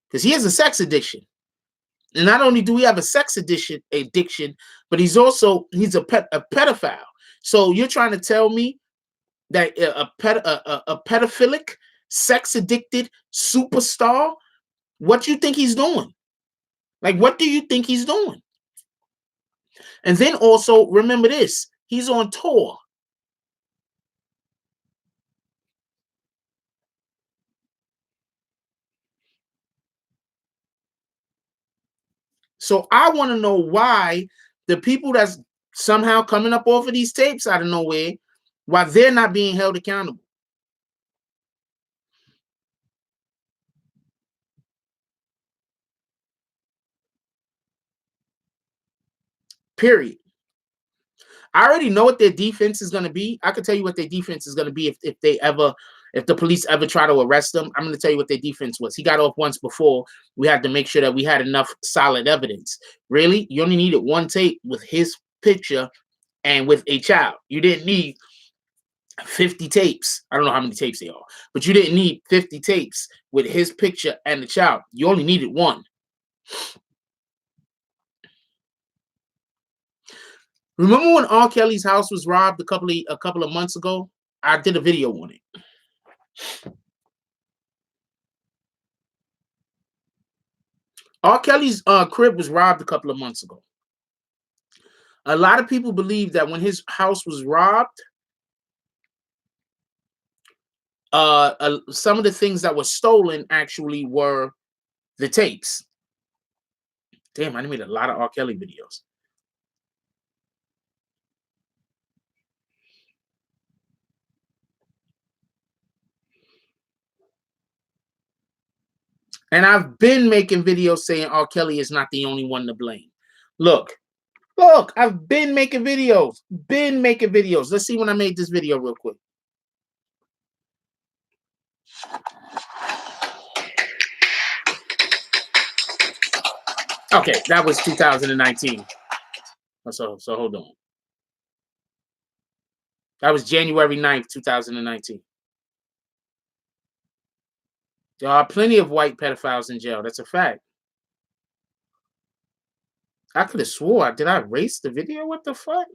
Because he has a sex addiction. And not only do we have a sex addiction, but he's a pedophile. So you're trying to tell me that a pedophilic, sex addicted superstar, what you think he's doing? Like, what do you think he's doing? And then also remember this: he's on tour. So I want to know why the people that's somehow coming up off of these tapes out of nowhere, why they're not being held accountable. Period. I already know what their defense is going to be. I can tell you what their defense is going to be if the police ever try to arrest them. I'm going to tell you what their defense was. He got off once before. We had to make sure that we had enough solid evidence. Really? You only needed one tape with his picture and with a child. You didn't need 50 tapes. I don't know how many tapes they are, but you didn't need 50 tapes with his picture and the child. You only needed one. Remember when R. Kelly's house was robbed a couple of months ago? I did a video on it. R. Kelly's crib was robbed a couple of months ago. A lot of people believe that when his house was robbed, some of the things that were stolen actually were the tapes. Damn, I made a lot of R. Kelly videos. And I've been making videos saying R. Kelly is not the only one to blame. Look, Look, I've been making videos. Been making videos. Let's see when I made this video real quick. Okay, that was 2019. So hold on. That was January 9th, 2019. There are plenty of white pedophiles in jail. That's a fact. I could have swore. Did I erase the video? What the fuck?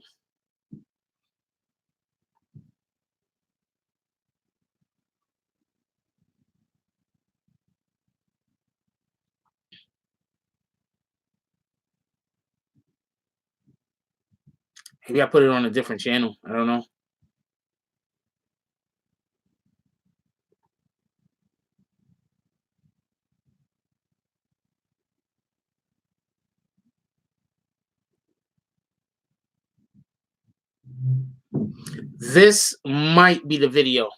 Maybe I put it on a different channel. I don't know. This might be the video.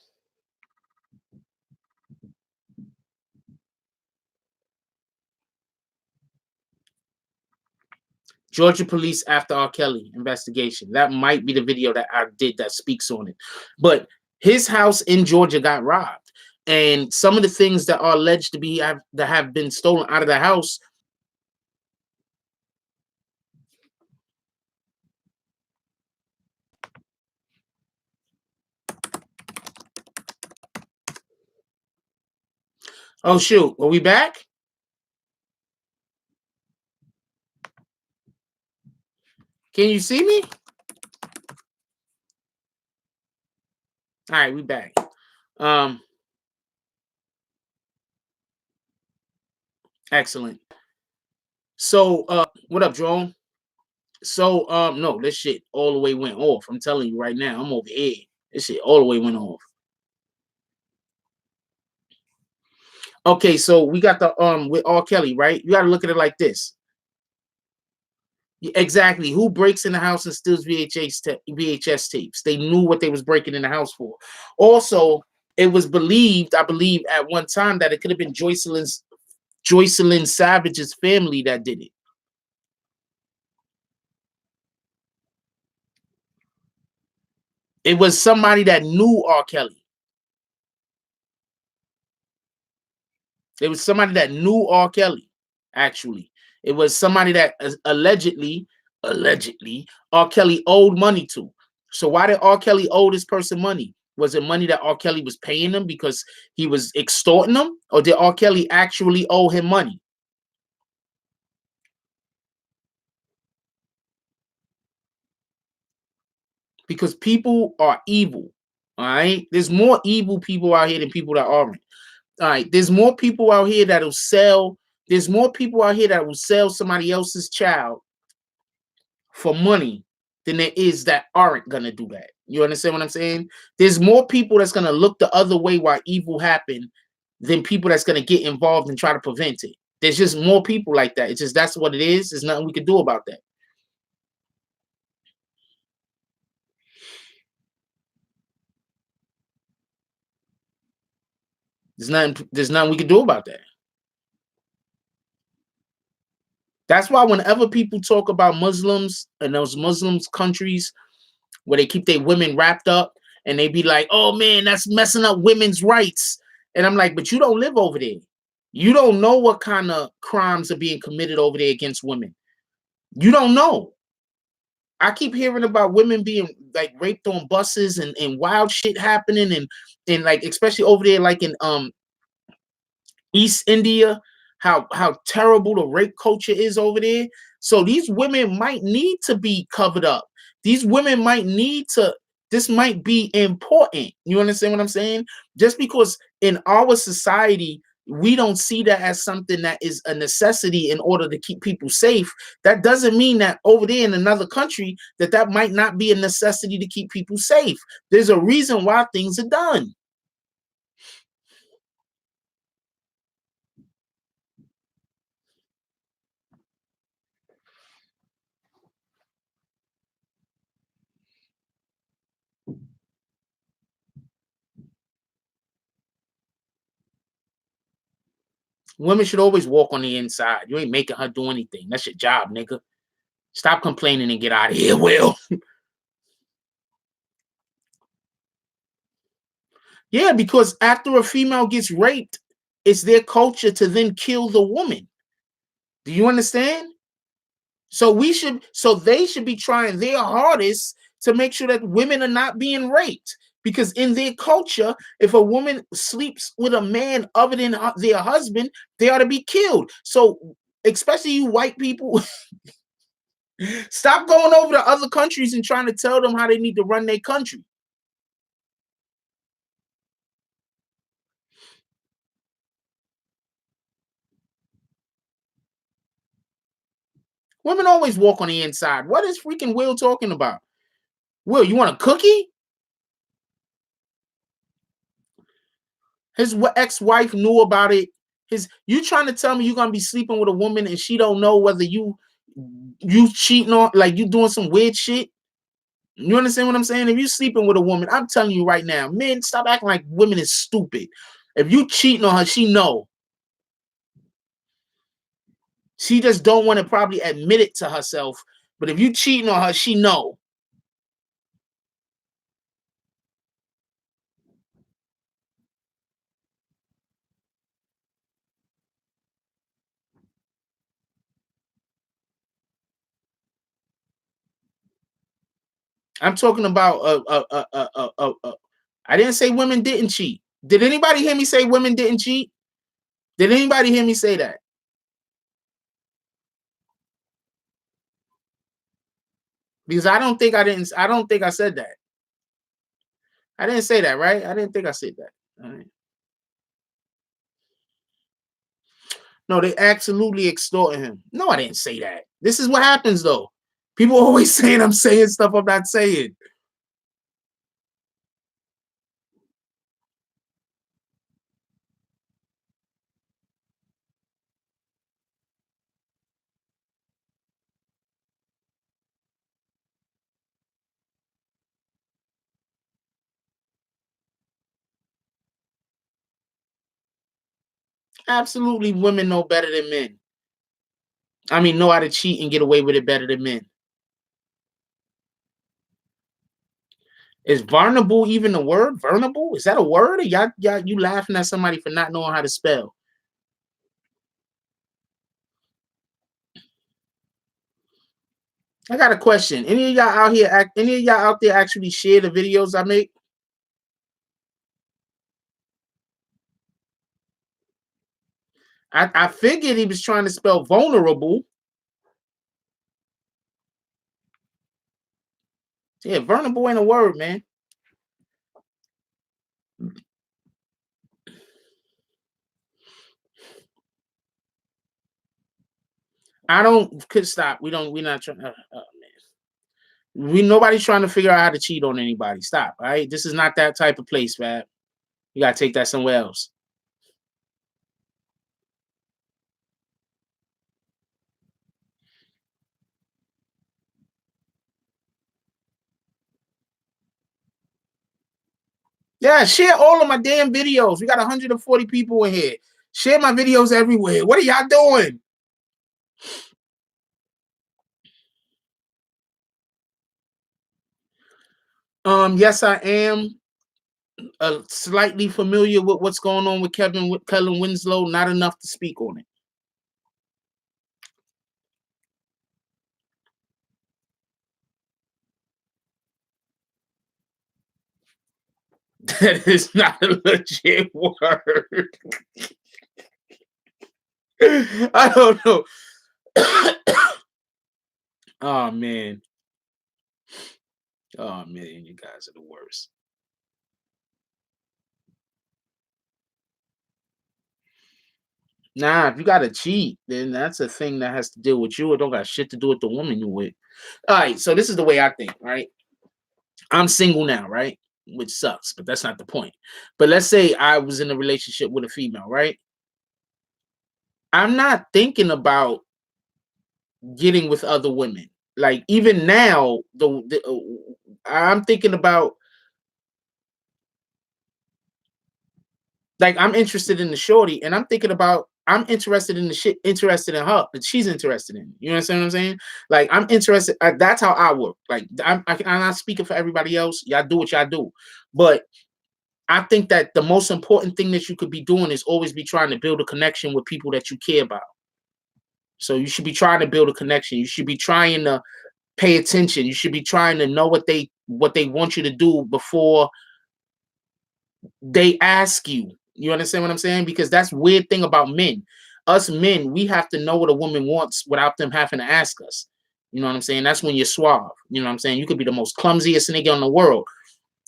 Georgia police after R. Kelly investigation. That might be the video that I did that speaks on it. But his house in Georgia got robbed. And some of the things that are alleged to be that have been stolen out of the house. Oh shoot, are we back? Can you see me? All right, we back. Excellent. So what up, drone? So no, this shit all the way went off. I'm telling you right now, I'm over here. This shit all the way went off. Okay, so we got the with R. Kelly, right? You got to look at it like this. Exactly. Who breaks in the house and steals VHS tapes? They knew what they was breaking in the house for. Also, it was believed, I believe, at one time that it could have been Joycelyn Savage's family that did it. It was somebody that knew R. Kelly. It was somebody that knew R. Kelly, actually. It was somebody that allegedly, R. Kelly owed money to. So why did R. Kelly owe this person money? Was it money that R. Kelly was paying them because he was extorting them? Or did R. Kelly actually owe him money? Because people are evil. All right. There's more evil people out here than people that aren't. All right. There's more people out here that will sell. There's more people out here that will sell somebody else's child for money than there is that aren't gonna do that. You understand what I'm saying? There's more people that's gonna look the other way while evil happen than people that's gonna get involved and try to prevent it. There's just more people like that. It's just that's what it is. There's nothing we can do about that. There's nothing we can do about that. That's why whenever people talk about Muslims and those Muslims countries where they keep their women wrapped up and they be like, oh man, that's messing up women's rights. And I'm like, but you don't live over there. You don't know what kind of crimes are being committed over there against women. You don't know. I keep hearing about women being like raped on buses and wild shit happening and like especially over there like in East India, how terrible the rape culture is over there. So these women might need to be covered up. These women might need to, this might be important. You understand what I'm saying? Just because in our society, we don't see that as something that is a necessity in order to keep people safe. That doesn't mean that over there in another country that might not be a necessity to keep people safe. There's a reason why things are done. Women should always walk on the inside. You ain't making her do anything. That's your job, nigga. Stop complaining and get out of here, Will. Yeah, because after a female gets raped, it's their culture to then kill the woman. Do you understand? So they should be trying their hardest to make sure that women are not being raped. Because in their culture, if a woman sleeps with a man other than their husband, they ought to be killed. So, especially you white people, stop going over to other countries and trying to tell them how they need to run their country. Women always walk on the inside. What is freaking Will talking about? Will, you want a cookie? His ex-wife knew about it. You trying to tell me you're gonna be sleeping with a woman and she don't know whether you cheating on, like you doing some weird shit? You understand what I'm saying? If you sleeping with a woman, I'm telling you right now, men, stop acting like women is stupid. If you cheating on her, she know. She just don't want to probably admit it to herself. But if you cheating on her, she know. I'm talking about I didn't say women didn't cheat. Did anybody hear me say women didn't cheat? Did anybody hear me say that? Because I don't think I said that. I didn't say that, right? I didn't think I said that. All right. No, they absolutely extorting him. No, I didn't say that. This is what happens though. People always saying I'm saying stuff I'm not saying. Absolutely, women know better than men. I mean, know how to cheat and get away with it better than men. Is vulnerable even a word? Vulnerable? Is that a word? Or you laughing at somebody for not knowing how to spell? I got a question. Any of y'all out there actually share the videos I make? I figured he was trying to spell vulnerable. Yeah, vulnerable ain't a word, man. I don't could stop. We're not trying to nobody's trying to figure out how to cheat on anybody. Stop. All right. This is not that type of place, man. You gotta take that somewhere else. Yeah, share all of my damn videos. We got 140 people in here. Share my videos everywhere. What are y'all doing? Yes, I am slightly familiar with what's going on with Kellen Winslow. Not enough to speak on it. That is not a legit word. I don't know. Oh man. Oh man, you guys are the worst. Nah, if you gotta cheat, then that's a thing that has to deal with you. It don't got shit to do with the woman you with. All right, so this is the way I think, right? I'm single now, right? Which sucks, but that's not the point. But let's say I was in a relationship with a female, right? I'm not thinking about getting with other women. Like even now, I'm thinking about like I'm interested in the shorty, and I'm thinking about I'm interested in the shit, interested in her, that she's interested in. You understand what I'm saying? Like, I'm interested. That's how I work. Like, I'm not speaking for everybody else. Y'all do what y'all do. But I think that the most important thing that you could be doing is always be trying to build a connection with people that you care about. So you should be trying to build a connection. You should be trying to pay attention. You should be trying to know what they want you to do before they ask you. You understand what I'm saying? Because that's weird thing about men. Us men, we have to know what a woman wants without them having to ask us. You know what I'm saying? That's when you're suave. You know what I'm saying? You could be the most clumsiest nigga in the world.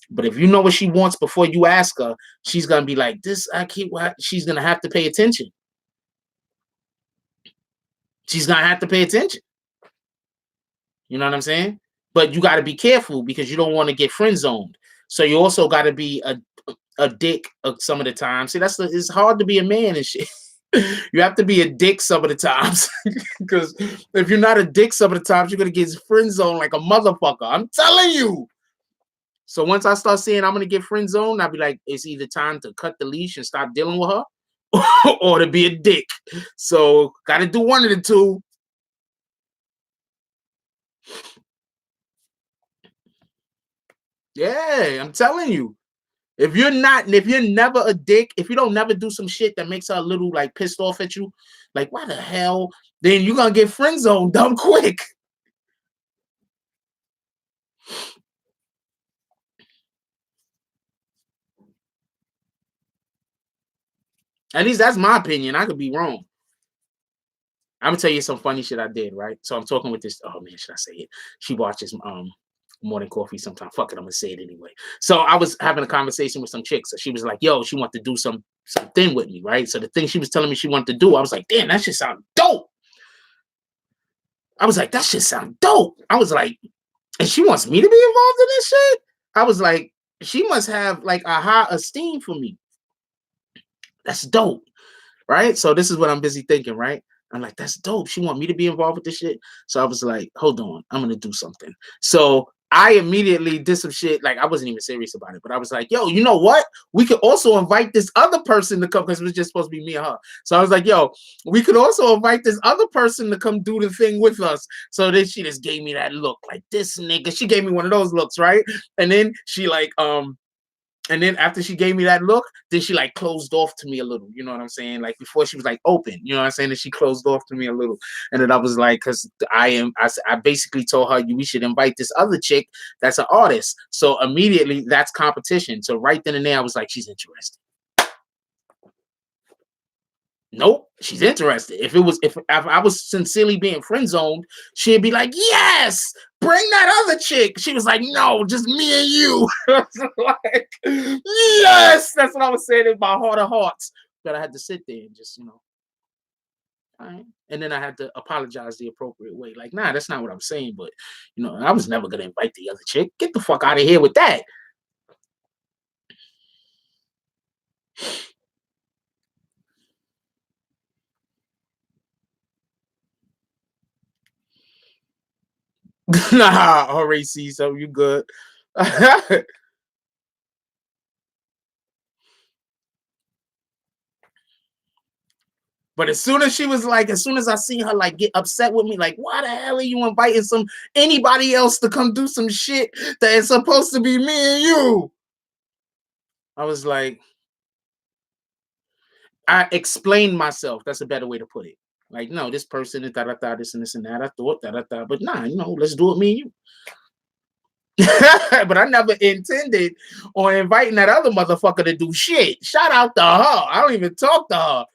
But if you know what she wants before you ask her, she's gonna be like, this, I keep what she's gonna have to pay attention. She's gonna have to pay attention. You know what I'm saying? But you gotta be careful because you don't want to get friend zoned. So you also gotta be a dick some of the time. See, it's hard to be a man and shit. You have to be a dick some of the times. Because if you're not a dick some of the times, you're gonna get friend zoned like a motherfucker. I'm telling you. So once I start saying I'm gonna get friend zoned, I'll be like, it's either time to cut the leash and stop dealing with her, or to be a dick. So gotta do one of the two. Yeah, I'm telling you. If you're never a dick, if you don't never do some shit that makes her a little like pissed off at you, like why the hell, then you're gonna get friend zoned dumb quick. At least that's my opinion. I could be wrong. I'm gonna tell you some funny shit I did, right? So I'm talking with this. Oh man, should I say it? She watches Morning Coffee sometime. Fuck it, I'm gonna say it anyway. So I was having a conversation with some chick. So she was like, "Yo, she wanted to do something with me, right?" So the thing she was telling me she wanted to do, I was like, "Damn, that shit sound dope." I was like, "That shit sound dope." I was like, and she wants me to be involved in this shit. I was like, she must have like a high esteem for me. That's dope. Right? So this is what I'm busy thinking, right? I'm like, that's dope. She want me to be involved with this shit. So I was like, hold on, I'm gonna do something. So I immediately did some shit. Like I wasn't even serious about it, but I was like, yo, you know what? We could also invite this other person to come because it was just supposed to be me and her. So I was like, yo, we could also invite this other person to come do the thing with us. So then she just gave me that look, like this nigga. She gave me one of those looks, right? And then she like, and then after she gave me that look, then she like closed off to me a little. You know what I'm saying? Like before she was like open. You know what I'm saying? And she closed off to me a little. And then I was like, because I basically told her we should invite this other chick that's an artist. So immediately that's competition. So right then and there, I was like, she's interested. Nope, she's interested. If I was sincerely being friend zoned, she'd be like, "Yes, bring that other chick." She was like, "No, just me and you." I was like, "Yes," that's what I was saying in my heart of hearts. But I had to sit there and just, all right. And then I had to apologize the appropriate way. Like, nah, that's not what I'm saying. But I was never gonna invite the other chick. Get the fuck out of here with that. Nah, already see so you good. But as soon as she was like, as soon as I see her like get upset with me, like, why the hell are you inviting anybody else to come do some shit that is supposed to be me and you? I was like, I explained myself. That's a better way to put it. Like, no, this person is da this and this and that. I thought da, but nah, let's do it, me and you. But I never intended on inviting that other motherfucker to do shit. Shout out to her. I don't even talk to her.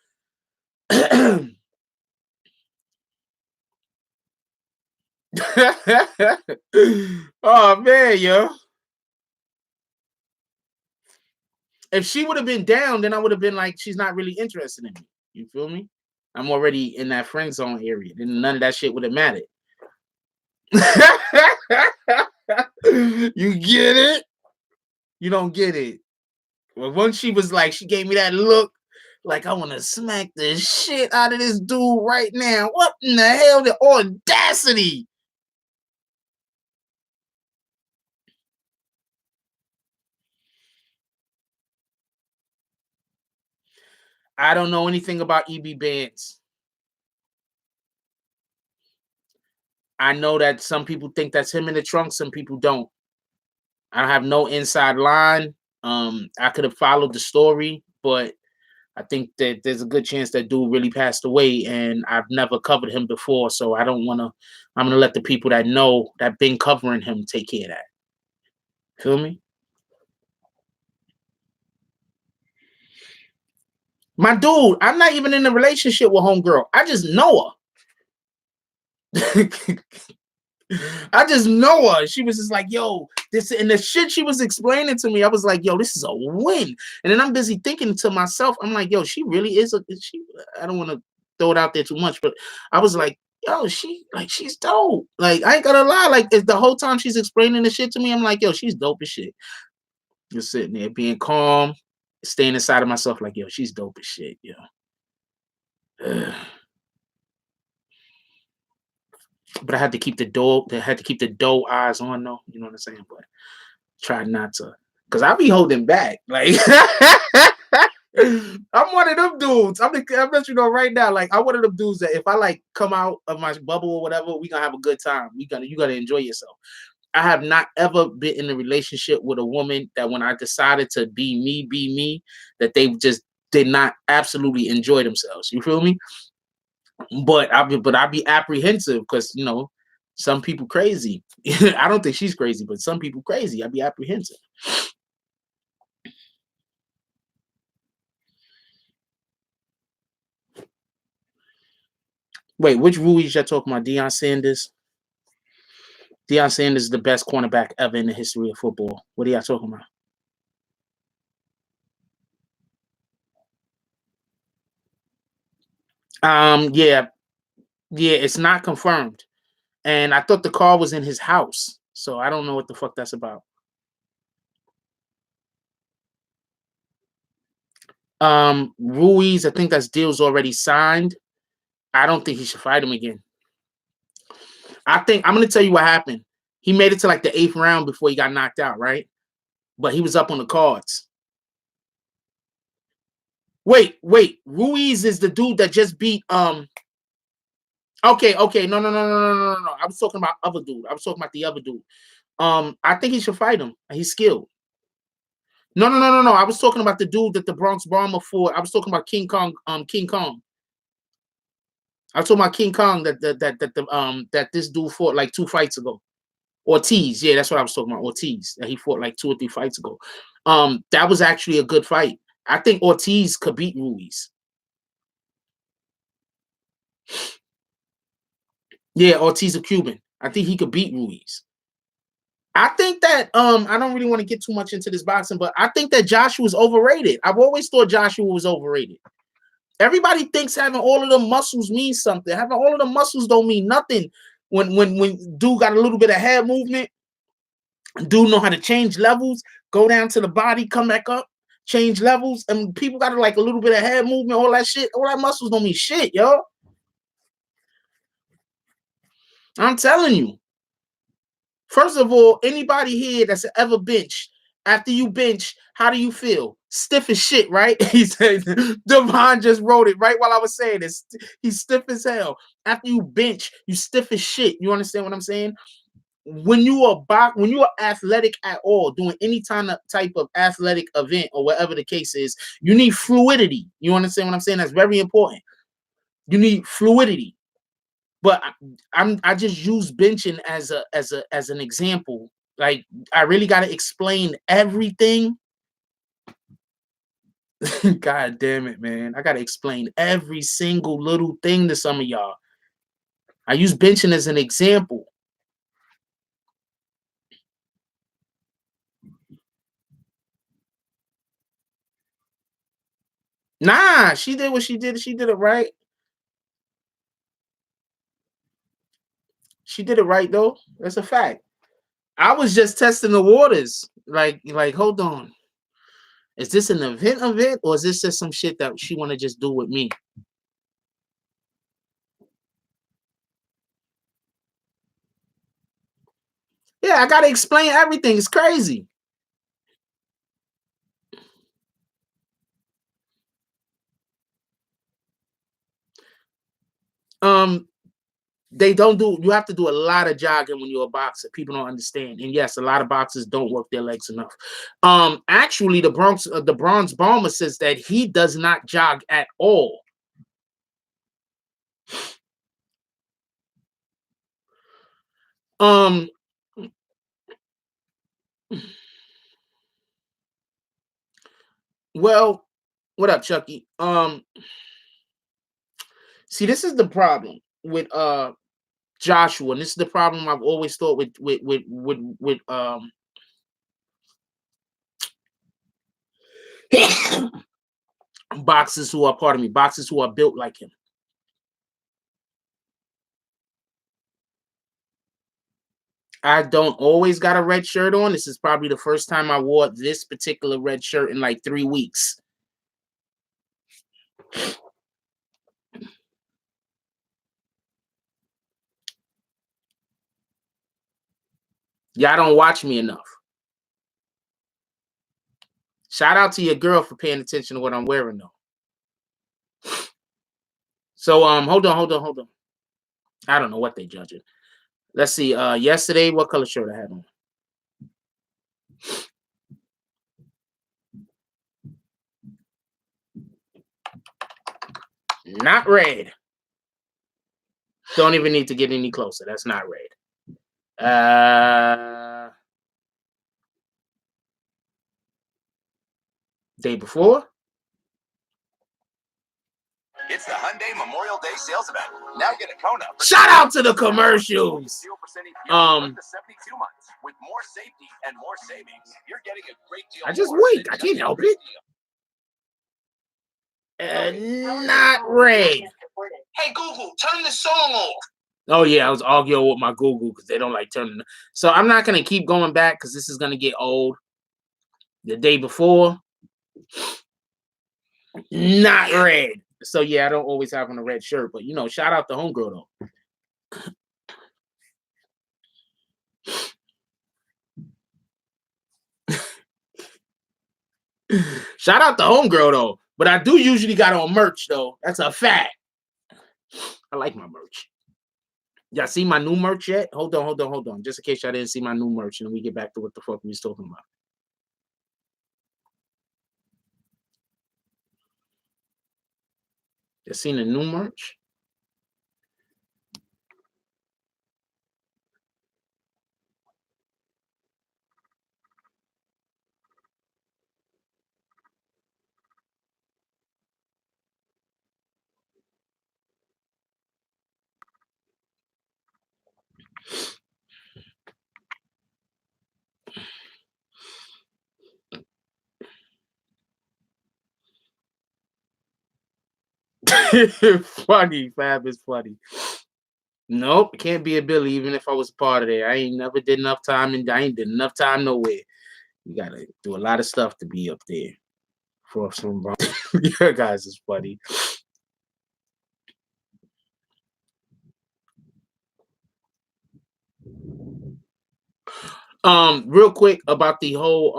Oh man, yo. If she would have been down, then I would have been like, she's not really interested in me. You feel me? I'm already in that friend zone area. Then none of that shit would have mattered. You get it? You don't get it. Well, once she was like, she gave me that look, like I want to smack the shit out of this dude right now. What in the hell? The audacity. I don't know anything about EB Bands. I know that some people think that's him in the trunk, some people don't. I have no inside line. I could have followed the story, but I think that there's a good chance that dude really passed away, and I've never covered him before, so I don't want to. I'm gonna let the people that know that been covering him take care of that. Feel me? My dude, I'm not even in a relationship with homegirl. I just know her. I just know her. She was just like, yo, this and the shit she was explaining to me. I was like, yo, this is a win. And then I'm busy thinking to myself, I'm like, yo, she really is she. I don't want to throw it out there too much, but I was like, yo, she's dope. Like, I ain't gonna lie. Like, the whole time she's explaining the shit to me, I'm like, yo, she's dope as shit. Just sitting there being calm, staying inside of myself, like, yo, she's dope as shit, yo. But I had to keep the doe eyes on though. You know what I'm saying? But try not to, cause I be holding back. Like I'm one of them dudes. I'm let you know right now. Like I'm one of them dudes that if I like come out of my bubble or whatever, we gonna have a good time. You gotta enjoy yourself. I have not ever been in a relationship with a woman that when I decided to be me, that they just did not absolutely enjoy themselves. You feel me? But I be apprehensive because some people crazy. I don't think she's crazy, but some people crazy. I'd be apprehensive. Wait, which Ruiz y'all talking about? Deion Sanders? Deion Sanders is the best cornerback ever in the history of football. What are y'all talking about? Yeah, it's not confirmed. And I thought the car was in his house. So I don't know what the fuck that's about. Ruiz, I think that's deal's already signed. I don't think he should fight him again. I think I'm gonna tell you what happened. He made it to like the 8th round before he got knocked out, right? But he was up on the cards. Wait. Ruiz is the dude that just beat Okay. No. I was talking about other dude. I was talking about the other dude. I think he should fight him. He's skilled. No. I was talking about the dude that the Bronx Bomber fought. I was talking about King Kong. King Kong. I was talking about King Kong that this dude fought like 2 fights ago. Ortiz, yeah, that's what I was talking about. Ortiz that he fought like 2 or 3 fights ago. That was actually a good fight. I think Ortiz could beat Ruiz. Yeah, Ortiz a Cuban. I think he could beat Ruiz. I think that I don't really want to get too much into this boxing, but I think that Joshua is overrated. I've always thought Joshua was overrated. Everybody thinks having all of the muscles means something. Having all of the muscles don't mean nothing. When dude got a little bit of head movement, dude know how to change levels, go down to the body, come back up, change levels, and people got like a little bit of head movement, all that shit. All that muscles don't mean shit, yo. I'm telling you. First of all, anybody here that's ever benched, after you bench, how do you feel? Stiff as shit, right? He said, Devon just wrote it right while I was saying this. He's stiff as hell. After you bench, you stiff as shit. You understand what I'm saying? When you are athletic at all, doing any type of athletic event or whatever the case is, you need fluidity. You understand what I'm saying? That's very important. You need fluidity. But I just use benching as an example. Like I really got to explain everything. God damn it, man! I got to explain every single little thing to some of y'all. I use benching as an example. Nah, she did what she did. She did it right. She did it right though. That's a fact. I was just testing the waters. Like, hold on. Is this an event, or is this just some shit that she want to just do with me? Yeah, I gotta explain everything. It's crazy. They don't do. You have to do a lot of jogging when you're a boxer. People don't understand. And yes, a lot of boxers don't work their legs enough. Actually, the Bronze Bomber says that he does not jog at all. Well, what up, Chucky? See, this is the problem with Joshua, and this is the problem I've always thought with boxers who are, pardon me, boxers who are built like him. I don't always got a red shirt on. This is probably the first time I wore this particular red shirt in like 3 weeks. Y'all don't watch me enough. Shout out to your girl for paying attention to what I'm wearing, though. So, hold on. I don't know what they judging. Let's see. Yesterday, what color shirt I had on? Not red. Don't even need to get any closer. That's not red. Day before. It's the Hyundai Memorial Day sales event. Now get a Kona. Shout out to the commercials. 0% APR for 72 months with more safety and more savings. You're getting a great deal. I just wait. I can't help it. Not red. Hey Google, turn the song off. Oh yeah, I was arguing with my Google because they don't like turning. So I'm not gonna keep going back because this is gonna get old. The day before, not red. So yeah, I don't always have on a red shirt, but you know, shout out to homegirl though. Shout out to homegirl though. But I do usually got on merch though. That's a fact. I like my merch. Y'all see my new merch yet? Hold on. Just in case y'all didn't see my new merch, and then we get back to what the fuck we was talking about. You seen the new merch? Funny, Fab is funny. Nope, it can't be a Billy, even if I was part of there. I ain't never did enough time, and I ain't did enough time nowhere. You gotta do a lot of stuff to be up there. For some your guys is funny. Real quick about the whole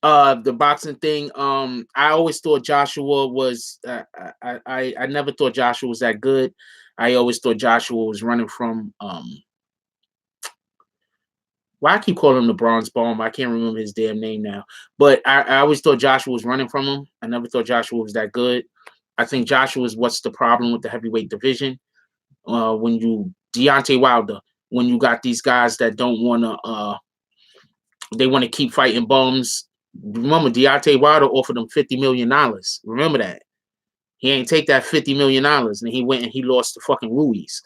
the boxing thing. I always thought Joshua was I never thought Joshua was that good. I always thought Joshua was running from why I keep calling him the Bronze Bomb. I can't remember his damn name now. But I always thought Joshua was running from him. I never thought Joshua was that good. I think Joshua is what's the problem with the heavyweight division. When you Deontay Wilder, when you got these guys that don't want to they want to keep fighting bums. Remember, Deontay Wilder offered him $50 million. Remember that. He ain't take that $50 million, and he went and he lost to fucking Ruiz.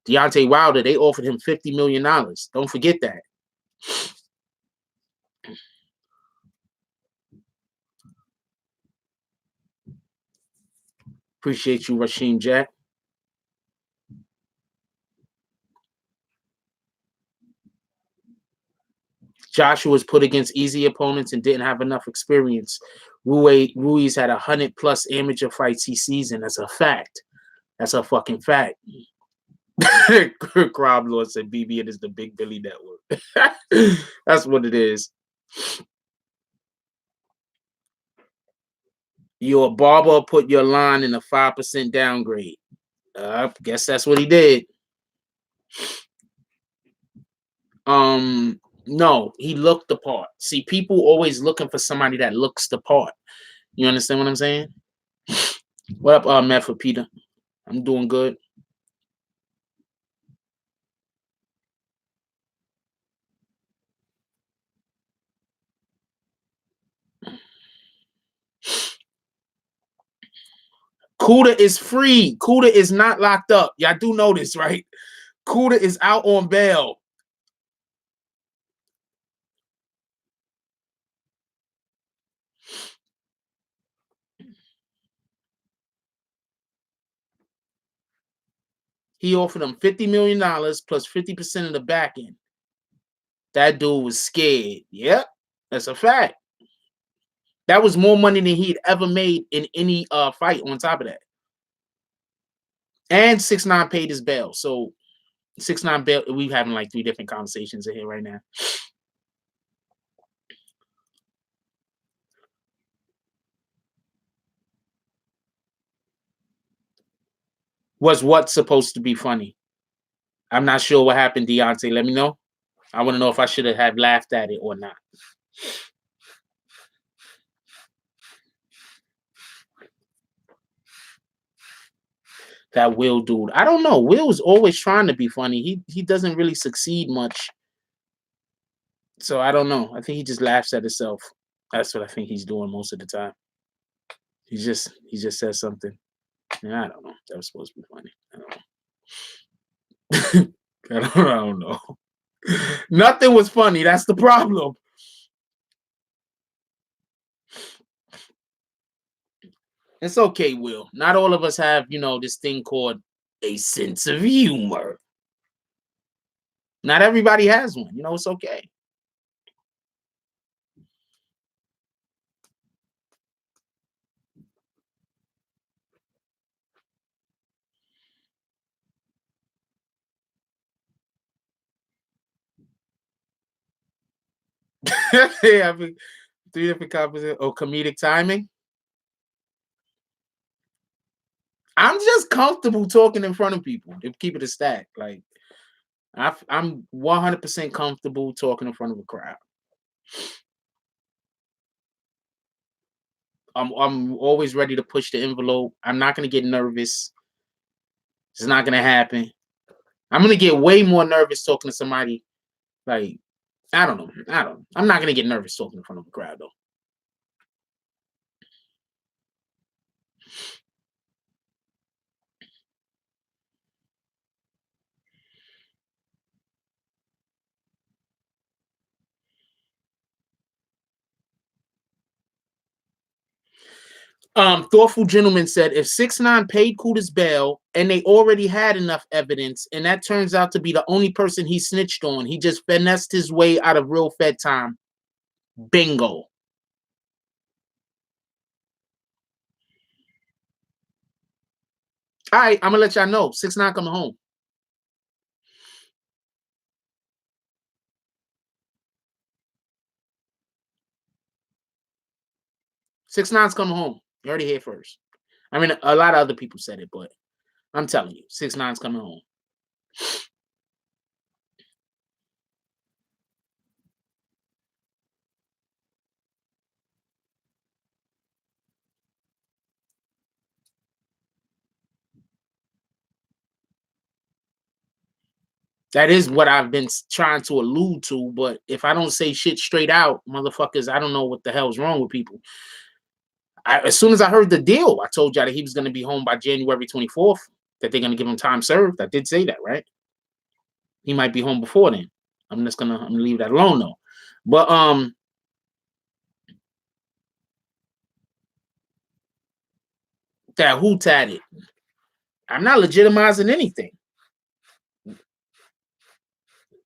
Deontay Wilder, they offered him $50 million. Don't forget that. Appreciate you, Rasheem Jack. Joshua was put against easy opponents and didn't have enough experience. Ruiz had 100+ amateur fights each season. That's a fact. That's a fucking fact. Crime Lord said BBN is the Big Billy Network. That's what it is. Your barber put your line in a 5% downgrade. Guess that's what he did. No, he looked the part. See, people always looking for somebody that looks the part. You understand what I'm saying? What up, Matt for Peter? I'm doing good. Kooda is free. Kooda is not locked up. Y'all do know this, right? Kooda is out on bail. He offered him $50 million plus 50% of the back end. That dude was scared. Yep, that's a fact. That was more money than he'd ever made in any fight on top of that. And 6ix9ine paid his bail. So 6ix9ine bail, we're having like 3 different conversations in here right now. Was what supposed to be funny? I'm not sure what happened, Deontay. Let me know. I want to know if I should have laughed at it or not. That Will dude. I don't know. Will's always trying to be funny. He doesn't really succeed much. So I don't know. I think he just laughs at himself. That's what I think he's doing most of the time. He just says something. I don't know. That was supposed to be funny. I don't know. Nothing was funny. That's the problem. It's okay, Will. Not all of us have, this thing called a sense of humor. Not everybody has one. It's okay. Yeah, I mean, 3 different copies. Oh, comedic timing. I'm just comfortable talking in front of people. To keep it a stack. Like, I'm 100% comfortable talking in front of a crowd. I'm always ready to push the envelope. I'm not gonna get nervous. It's not gonna happen. I'm gonna get way more nervous talking to somebody. Like, I don't know. I'm not gonna get nervous talking in front of a crowd though. Thoughtful Gentleman said, if 6ix9ine paid Kooda's bail and they already had enough evidence, and that turns out to be the only person he snitched on, he just finessed his way out of real Fed time. Bingo. All right, I'm gonna let y'all know. 6ix9ine coming home. 6ix9ine's coming home. You already hear first. I mean, a lot of other people said it, but I'm telling you, 6ix9ine's coming home. That is what I've been trying to allude to, but if I don't say shit straight out, motherfuckers, I don't know what the hell's wrong with people. As soon as I heard the deal, I told y'all that he was going to be home by January 24th, that they're going to give him time served. I did say that, right? He might be home before then. I'm gonna leave that alone though. But that who tatted. I'm not legitimizing anything.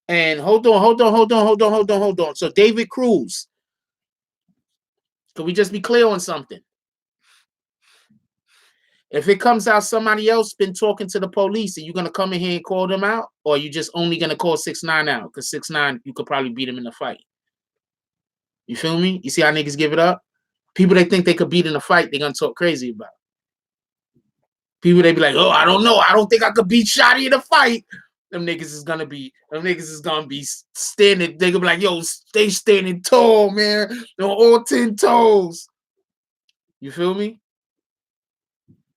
And hold on. So David Cruz, can we just be clear on something? If it comes out somebody else been talking to the police, are you gonna come in here and call them out, or are you just only gonna call 6ix9ine out? Because 6ix9ine, you could probably beat him in a fight. You feel me? You see how niggas give it up? People they think they could beat in a fight, they gonna talk crazy about. People they be like, oh, I don't know. I don't think I could beat Shotty in a fight. Them niggas is gonna be standing. They gonna be like, yo, stay standing tall, man. On all 10 toes. You feel me?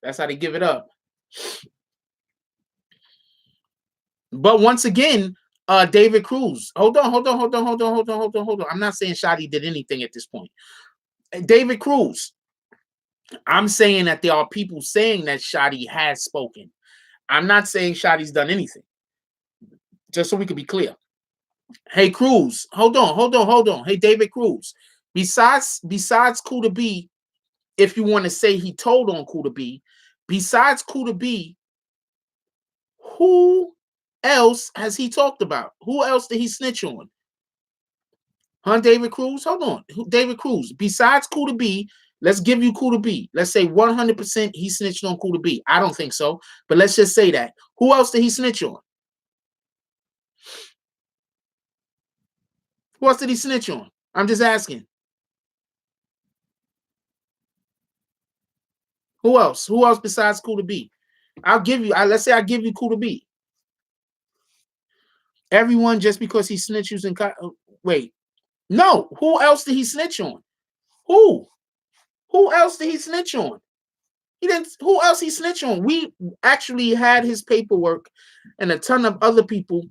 That's how they give it up. But once again, David Cruz. Hold on. I'm not saying Shotty did anything at this point. David Cruz. I'm saying that there are people saying that Shotty has spoken. I'm not saying Shotty's done anything. Just so we can be clear. Hey, Cruz. Hold on. Hey, David Cruz. Besides Kooda B, if you want to say he told on Kooda B, besides Kooda B, who else has he talked about? Who else did he snitch on? Huh, David Cruz? Hold on. David Cruz. Besides Kooda B, let's give you Kooda B. Let's say 100% he snitched on Kooda B. I don't think so, but let's just say that. Who else did he snitch on? Who else did he snitch on? I'm just asking. Who else? Who else besides Kooda B? I'll give you, let's say I give you Kooda B. Everyone just because he snitches and wait. No, who else did he snitch on? Who? Who else did he snitch on? He didn't. Who else he snitched on? We actually had his paperwork, and a ton of other people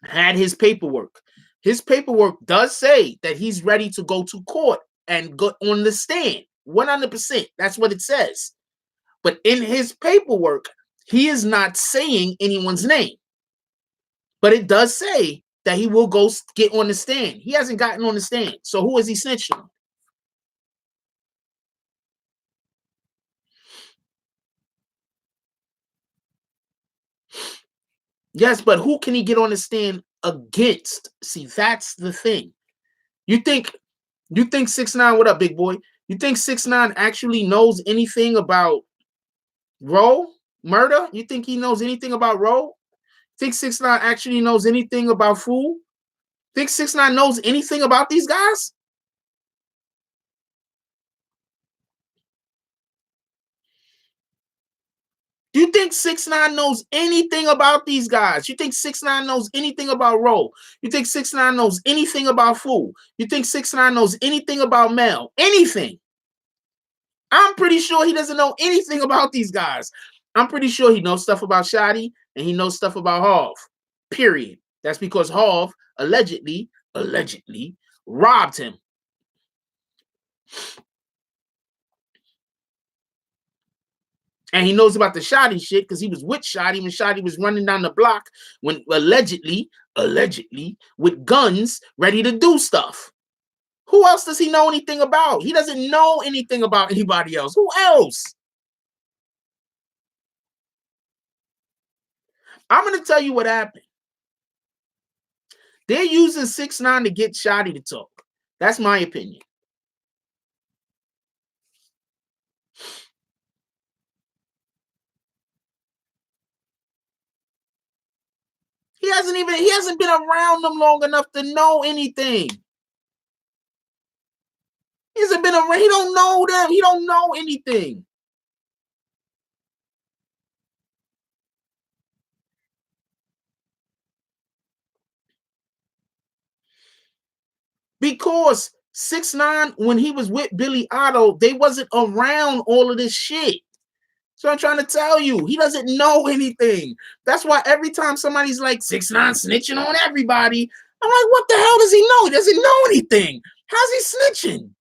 had his paperwork. His paperwork does say that he's ready to go to court and go on the stand. 100%. That's what it says. But in his paperwork, he is not saying anyone's name. But it does say that he will go get on the stand. He hasn't gotten on the stand. So who is he snitching on? Yes, but who can he get on the stand against? See, that's the thing. You think 6ix9ine, what up, big boy? You think 6ix9ine actually knows anything about Roe murder? You think he knows anything about Roe? Think 6ix9ine actually knows anything about Fool? Think 6ix9ine knows anything about these guys? Do you think 6ix9ine knows anything about these guys? You think 6ix9ine knows anything about Roe? You think 6ix9ine knows anything about Fool? You think 6ix9ine knows anything about Mel? Anything? I'm pretty sure he doesn't know anything about these guys. I'm pretty sure he knows stuff about Shotty and he knows stuff about Harv. Period. That's because Harv allegedly robbed him. And he knows about the Shotty shit because he was with Shotty when Shotty was running down the block when allegedly with guns ready to do stuff. Who else does he know anything about? He doesn't know anything about anybody else. Who else? I'm going to tell you what happened. They're using 6ix9ine to get Shotty to talk. That's my opinion. He hasn't been around them long enough to know anything. He hasn't been around. He don't know them. He don't know anything. Because 6ix9ine, when he was with Billy Otto, they wasn't around all of this shit. So I'm trying to tell you, he doesn't know anything. That's why every time somebody's like 6ix9ine snitching on everybody, I'm like, what the hell does he know? He doesn't know anything. How's he snitching?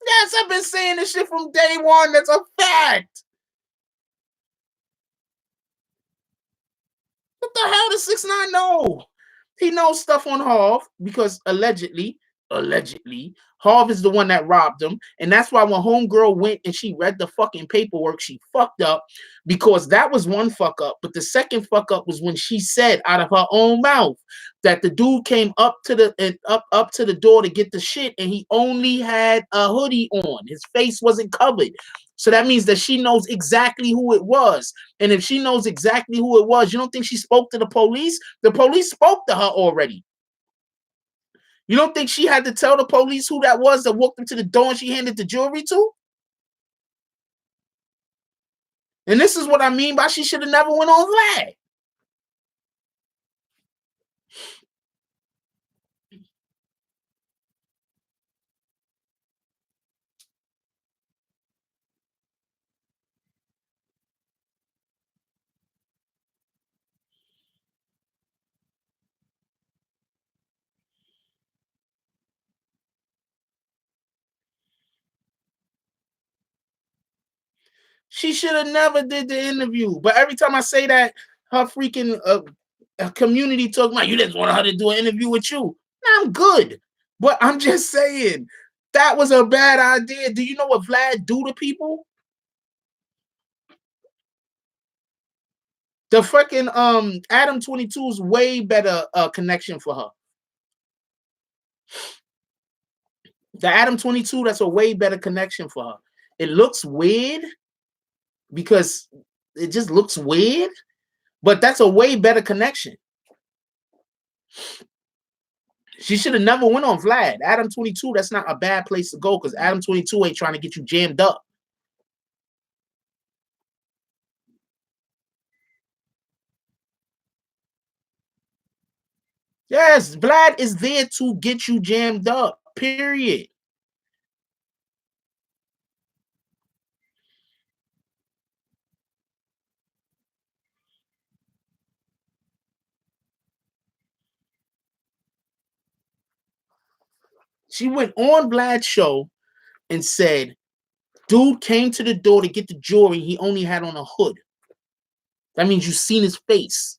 Yes, I've been saying this shit from day one. That's a fact. What the hell does 6ix9ine know? He knows stuff on Harv because allegedly allegedly. Harv is the one that robbed him. And that's why when homegirl went and she read the fucking paperwork, she fucked up, because that was one fuck up. But the second fuck up was when she said out of her own mouth that the dude came up to the door to get the shit, and he only had a hoodie on. His face wasn't covered. So that means that she knows exactly who it was. And if she knows exactly who it was, you don't think she spoke to the police? The police spoke to her already. You don't think she had to tell the police who that was that walked into the door and she handed the jewelry to? And this is what I mean by she should have never went on Vlad. She should have never did the interview. But every time I say that, her freaking community talking about, you just want her to do an interview with you. Nah, I'm good. But I'm just saying, that was a bad idea. Do you know what Vlad do to people? The freaking Adam 22 is way better connection for her. The Adam 22, that's a way better connection for her. It looks weird because it just looks weird, but that's a way better connection. She should have never went on Vlad. Adam 22, that's not a bad place to go because Adam 22 ain't trying to get you jammed up. Yes, Vlad is there to get you jammed up, period. She went on Vlad's show and said, dude came to the door to get the jewelry. He only had on a hood. That means you've seen his face.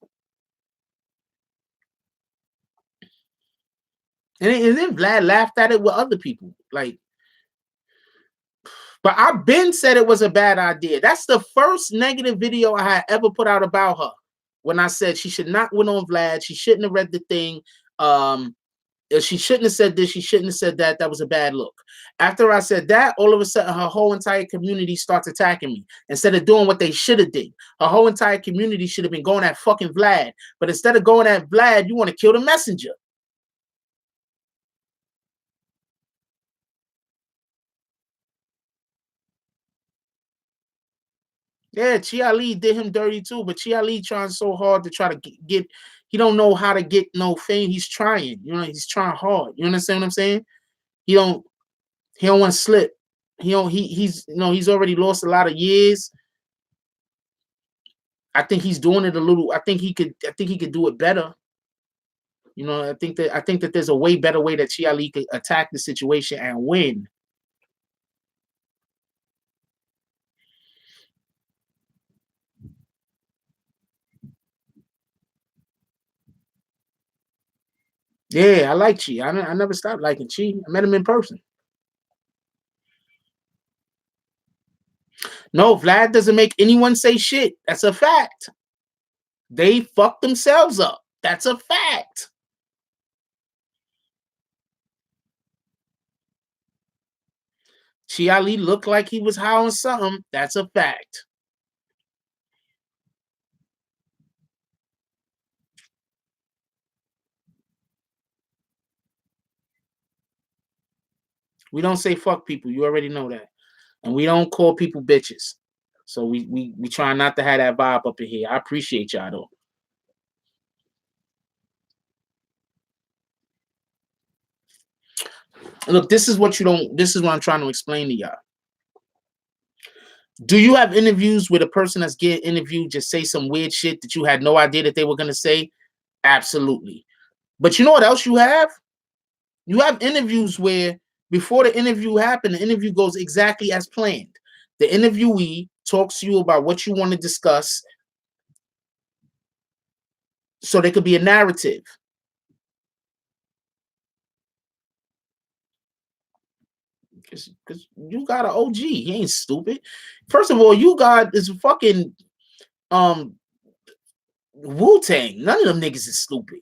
And then Vlad laughed at it with other people. Like, but I've been said it was a bad idea. That's the first negative video I had ever put out about her. When I said she should not went on Vlad. She shouldn't have read the thing. She shouldn't have said this. She shouldn't have said that. That was a bad look. After I said that, all of a sudden, her whole entire community starts attacking me. Instead of doing what they should have did. Her whole entire community should have been going at fucking Vlad. But instead of going at Vlad, you want to kill the messenger. Yeah, Chia Lee did him dirty too, but Chia Lee trying so hard to try to get he don't know how to get no fame. He's trying, he's trying hard. You understand what I'm saying? He don't want to slip. He's already lost a lot of years. I think he's doing it a little. I think he could do it better. I think that there's a way better way that Chia Lee could attack the situation and win. Yeah, I like Chi. I never stopped liking Chi. I met him in person. No, Vlad doesn't make anyone say shit. That's a fact. They fucked themselves up. That's a fact. Chia Lee looked like he was high on something. That's a fact. We don't say fuck people. You already know that. And we don't call people bitches. So we try not to have that vibe up in here. I appreciate y'all though. Look, this is what I'm trying to explain to y'all. Do you have interviews where the person that's getting interviewed just say some weird shit that you had no idea that they were going to say? Absolutely. But you know what else you have? You have interviews where before the interview happened, the interview goes exactly as planned. The interviewee talks to you about what you want to discuss so there could be a narrative. Because you got an OG. He ain't stupid. First of all, you got is fucking Wu-Tang. None of them niggas is stupid.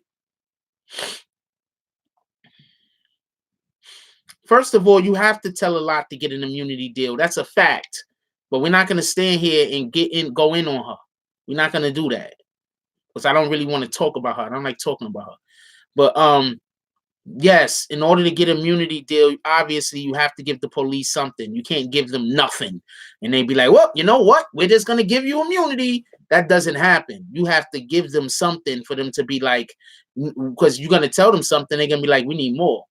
First of all, you have to tell a lot to get an immunity deal. That's a fact. But we're not gonna stand here and go in on her. We're not gonna do that. Because I don't really want to talk about her. I don't like talking about her. But yes, in order to get immunity deal, obviously you have to give the police something. You can't give them nothing. And they be like, well, you know what? We're just gonna give you immunity. That doesn't happen. You have to give them something for them to be like, because you're gonna tell them something, they're gonna be like, we need more.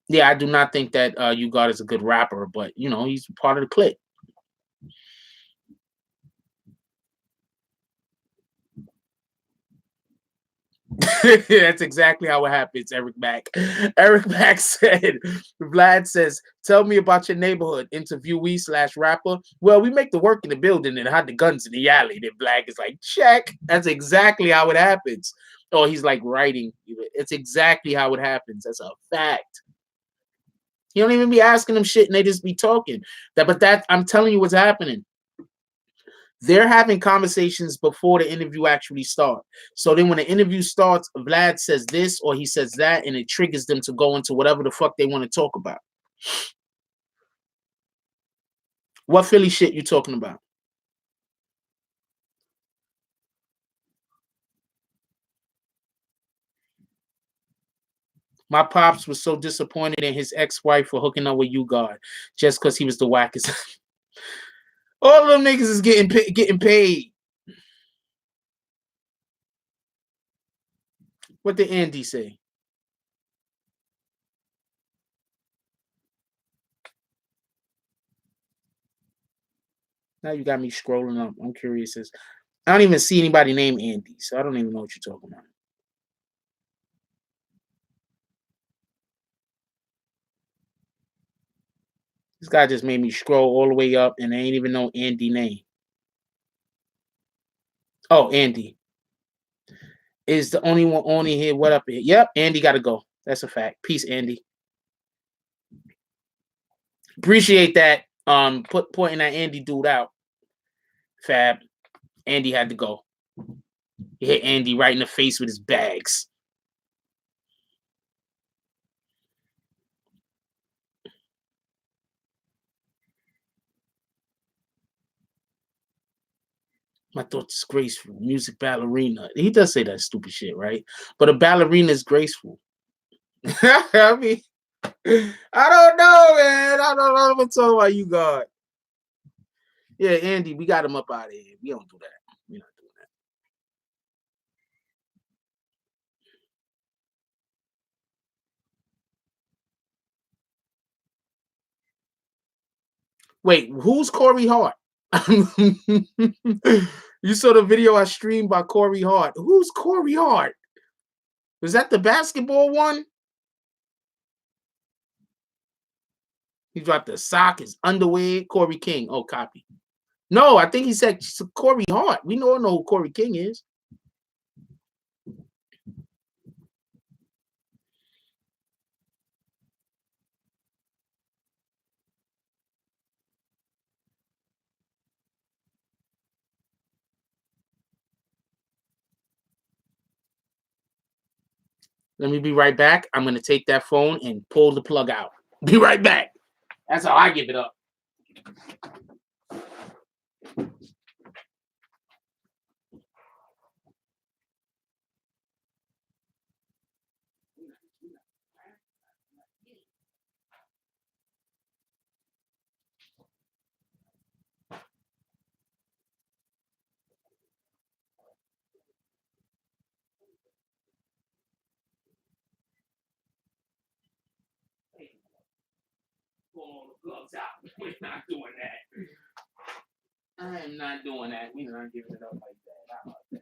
Yeah, I do not think that U-God is a good rapper, but you know, he's part of the clique. That's exactly how it happens, Eric Mack. Eric Mack said, Vlad says, tell me about your neighborhood, interviewee/rapper. Well, we make the work in the building and hide the guns in the alley. Then Vlad is like, check. That's exactly how it happens. Or he's like writing. It's exactly how it happens. That's a fact. You don't even be asking them shit and they just be talking. But I'm telling you what's happening. They're having conversations before the interview actually starts. So then when the interview starts, Vlad says this or he says that, and it triggers them to go into whatever the fuck they want to talk about. What Philly shit you talking about? My pops was so disappointed in his ex-wife for hooking up with U-God just because he was the wackest. All of them niggas is getting paid. What did Andy say? Now you got me scrolling up. I'm curious. I don't even see anybody named Andy, so I don't even know what you're talking about. This guy just made me scroll all the way up, and I ain't even know Andy name. Oh, Andy is the only one on here. What up here? Yep, Andy got to go. That's a fact. Peace, Andy. Appreciate that. Pointing that Andy dude out. Fab. Andy had to go. He hit Andy right in the face with his bags. My thoughts is graceful. Music ballerina. He does say that stupid shit, right? But a ballerina is graceful. I mean, I don't know, man. I don't know what to talk about you, God. Yeah, Andy, we got him up out of here. We don't do that. We're not doing that. Wait, who's Corey Hart? You saw the video I streamed by Corey Hart. Who's Corey Hart? Was that the basketball one? He dropped the sock, his underwear. Corey King. Oh, copy. No, I think he said Corey Hart. We don't know who Corey King is. Let me be right back. I'm going to take that phone and pull the plug out. Be right back. That's how I give it up. Pull all the plugs out. We're not doing that. I am not doing that. We're not giving it up like that. How about that?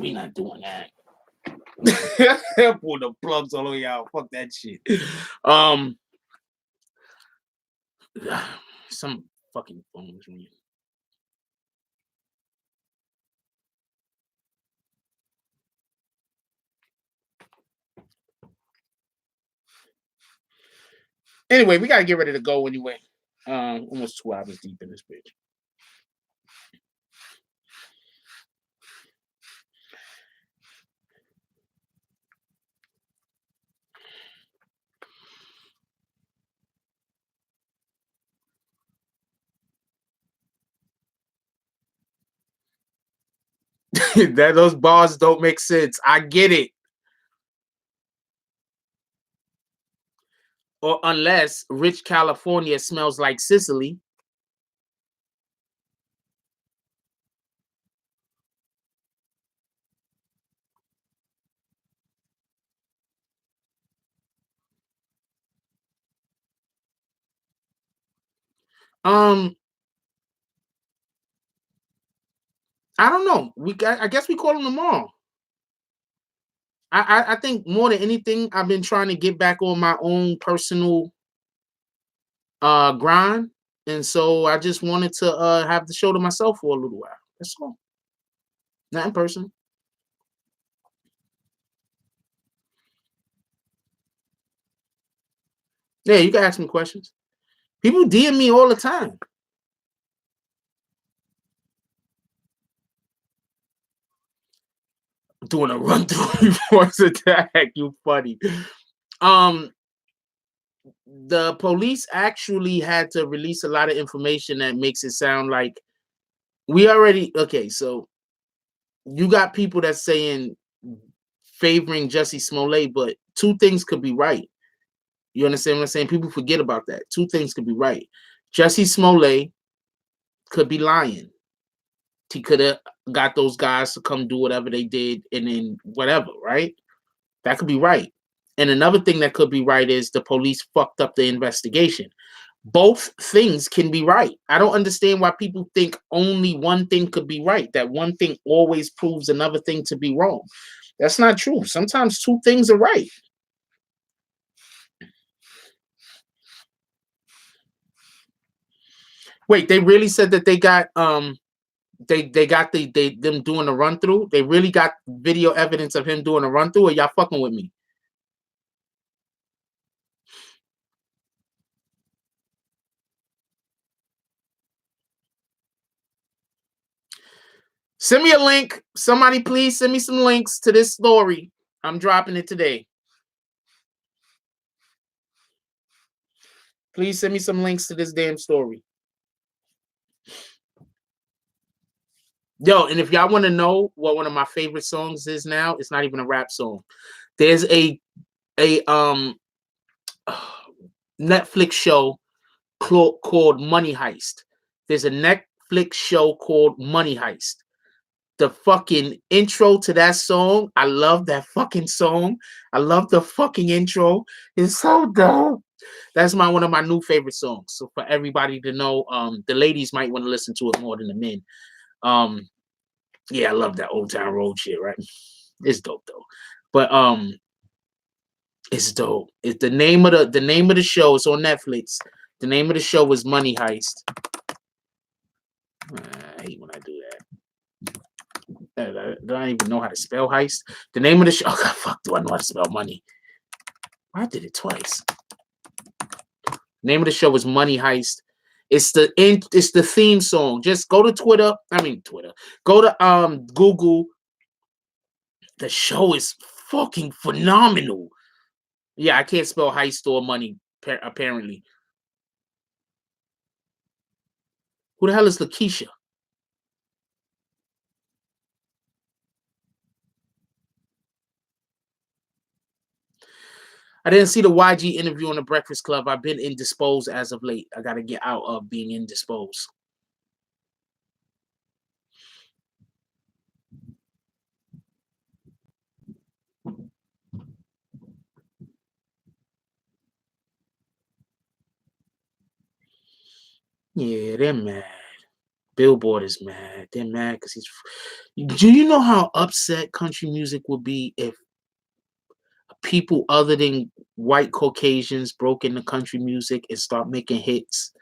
we not doing that. Pull the plugs all the way out. Fuck that shit. Some fucking phones ringing. Anyway, we gotta get ready to go anyway. Almost 2 hours deep in this bitch. That those bars don't make sense. I get it. Or unless rich California smells like Sicily. I don't know. I guess we call them tomorrow. I think more than anything, I've been trying to get back on my own personal grind. And so I just wanted to have the show to myself for a little while. That's all. Not in person. Yeah, you can ask me questions. People DM me all the time. Doing a run through force attack. You funny. The police actually had to release a lot of information that makes it sound like we already okay. So you got people that's saying favoring Jussie Smollett, but two things could be right. You understand what I'm saying? People forget about that. Two things could be right. Jussie Smollett could be lying. He could have got those guys to come do whatever they did and then whatever, right? That could be right. And another thing that could be right is the police fucked up the investigation. Both things can be right. I don't understand why people think only one thing could be right, that one thing always proves another thing to be wrong. That's not true. Sometimes two things are right. Wait, they really said that they got they got them doing a run through? They really got video evidence of him doing a run through, or y'all fucking with me? Send me a link. Somebody please send me some links to this story. I'm dropping it today. Please send me some links to this damn story. Yo, and if y'all want to know what one of my favorite songs is now, it's not even a rap song. There's a Netflix show called Money Heist. There's a Netflix show called Money Heist. The fucking intro to that song, I love that fucking song. I love the fucking intro. It's so dope. That's one of my new favorite songs. So for everybody to know, the ladies might want to listen to it more than the men. Yeah, I love that Old Town Road shit, right? It's dope though. But it's dope. It's the name of the show. It's on Netflix. The name of the show is Money Heist. I hate when I do that. I don't even know how to spell heist. The name of the show. Oh God, fuck! Do I know how to spell money? I did it twice. Name of the show is Money Heist. It's the theme song. Just go to Twitter. Go to Google. The show is fucking phenomenal. Yeah, I can't spell heist or money apparently. Who the hell is Lakeisha? I didn't see the YG interview on the Breakfast Club. I've been indisposed as of late. I got to get out of being indisposed. Yeah, they're mad. Billboard is mad. They're mad because he's. Do you know how upset country music would be if people other than white Caucasians broke into country music and start making hits?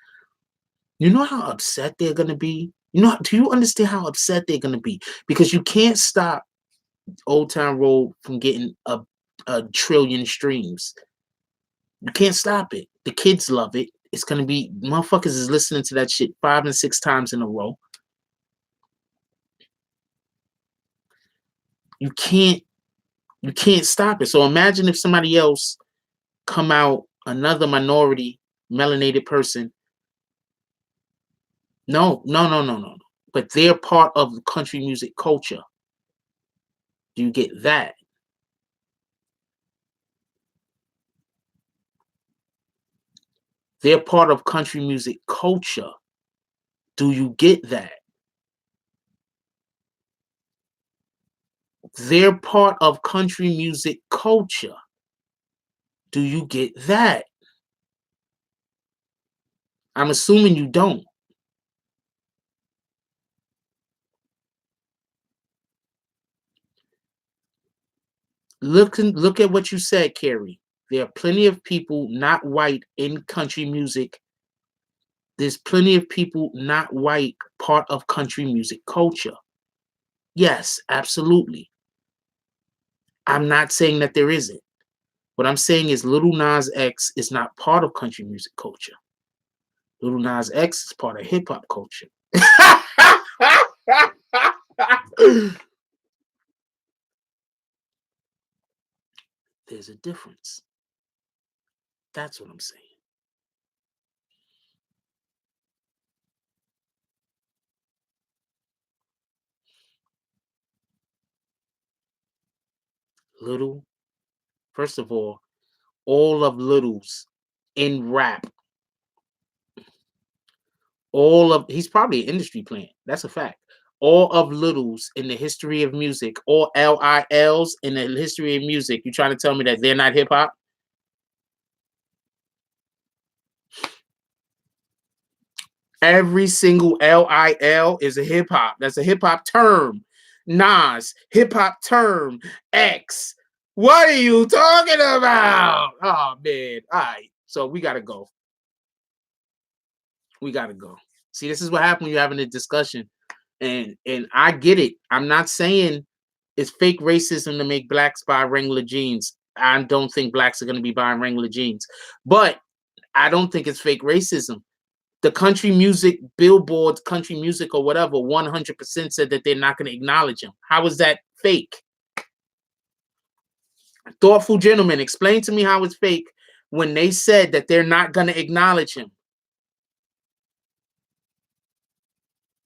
You know how upset they're gonna be? Do you understand how upset they're gonna be? Because you can't stop Old Town Road from getting a trillion streams. You can't stop it. The kids love it. It's gonna be motherfuckers is listening to that shit 5 and 6 times in a row. You can't stop it. So imagine if somebody else come out, another minority melanated person. No. But they're part of the country music culture. Do you get that? They're part of country music culture. Do you get that? They're part of country music culture. Do you get that? I'm assuming you don't. Look at what you said, Carrie. There are plenty of people not white in country music. There's plenty of people not white part of country music culture. Yes, absolutely. I'm not saying that there isn't. What I'm saying is Little Nas X is not part of country music culture. Little Nas X is part of hip hop culture. There's a difference. That's what I'm saying. Little, first of all of Little's in rap, he's probably an industry plant. That's a fact. All of Little's in the history of music, all LILs in the history of music, you trying to tell me that they're not hip hop? Every single LIL is a hip hop. That's a hip hop term. Nas, hip hop term. X. What are you talking about? Oh man. All right. So we gotta go. See, this is what happens when you're having a discussion. And I get it. I'm not saying it's fake racism to make blacks buy Wrangler jeans. I don't think blacks are gonna be buying Wrangler jeans. But I don't think it's fake racism. The country music billboards, country music or whatever, 100% said that they're not going to acknowledge him. How is that fake? Thoughtful gentlemen, explain to me how it's fake when they said that they're not going to acknowledge him.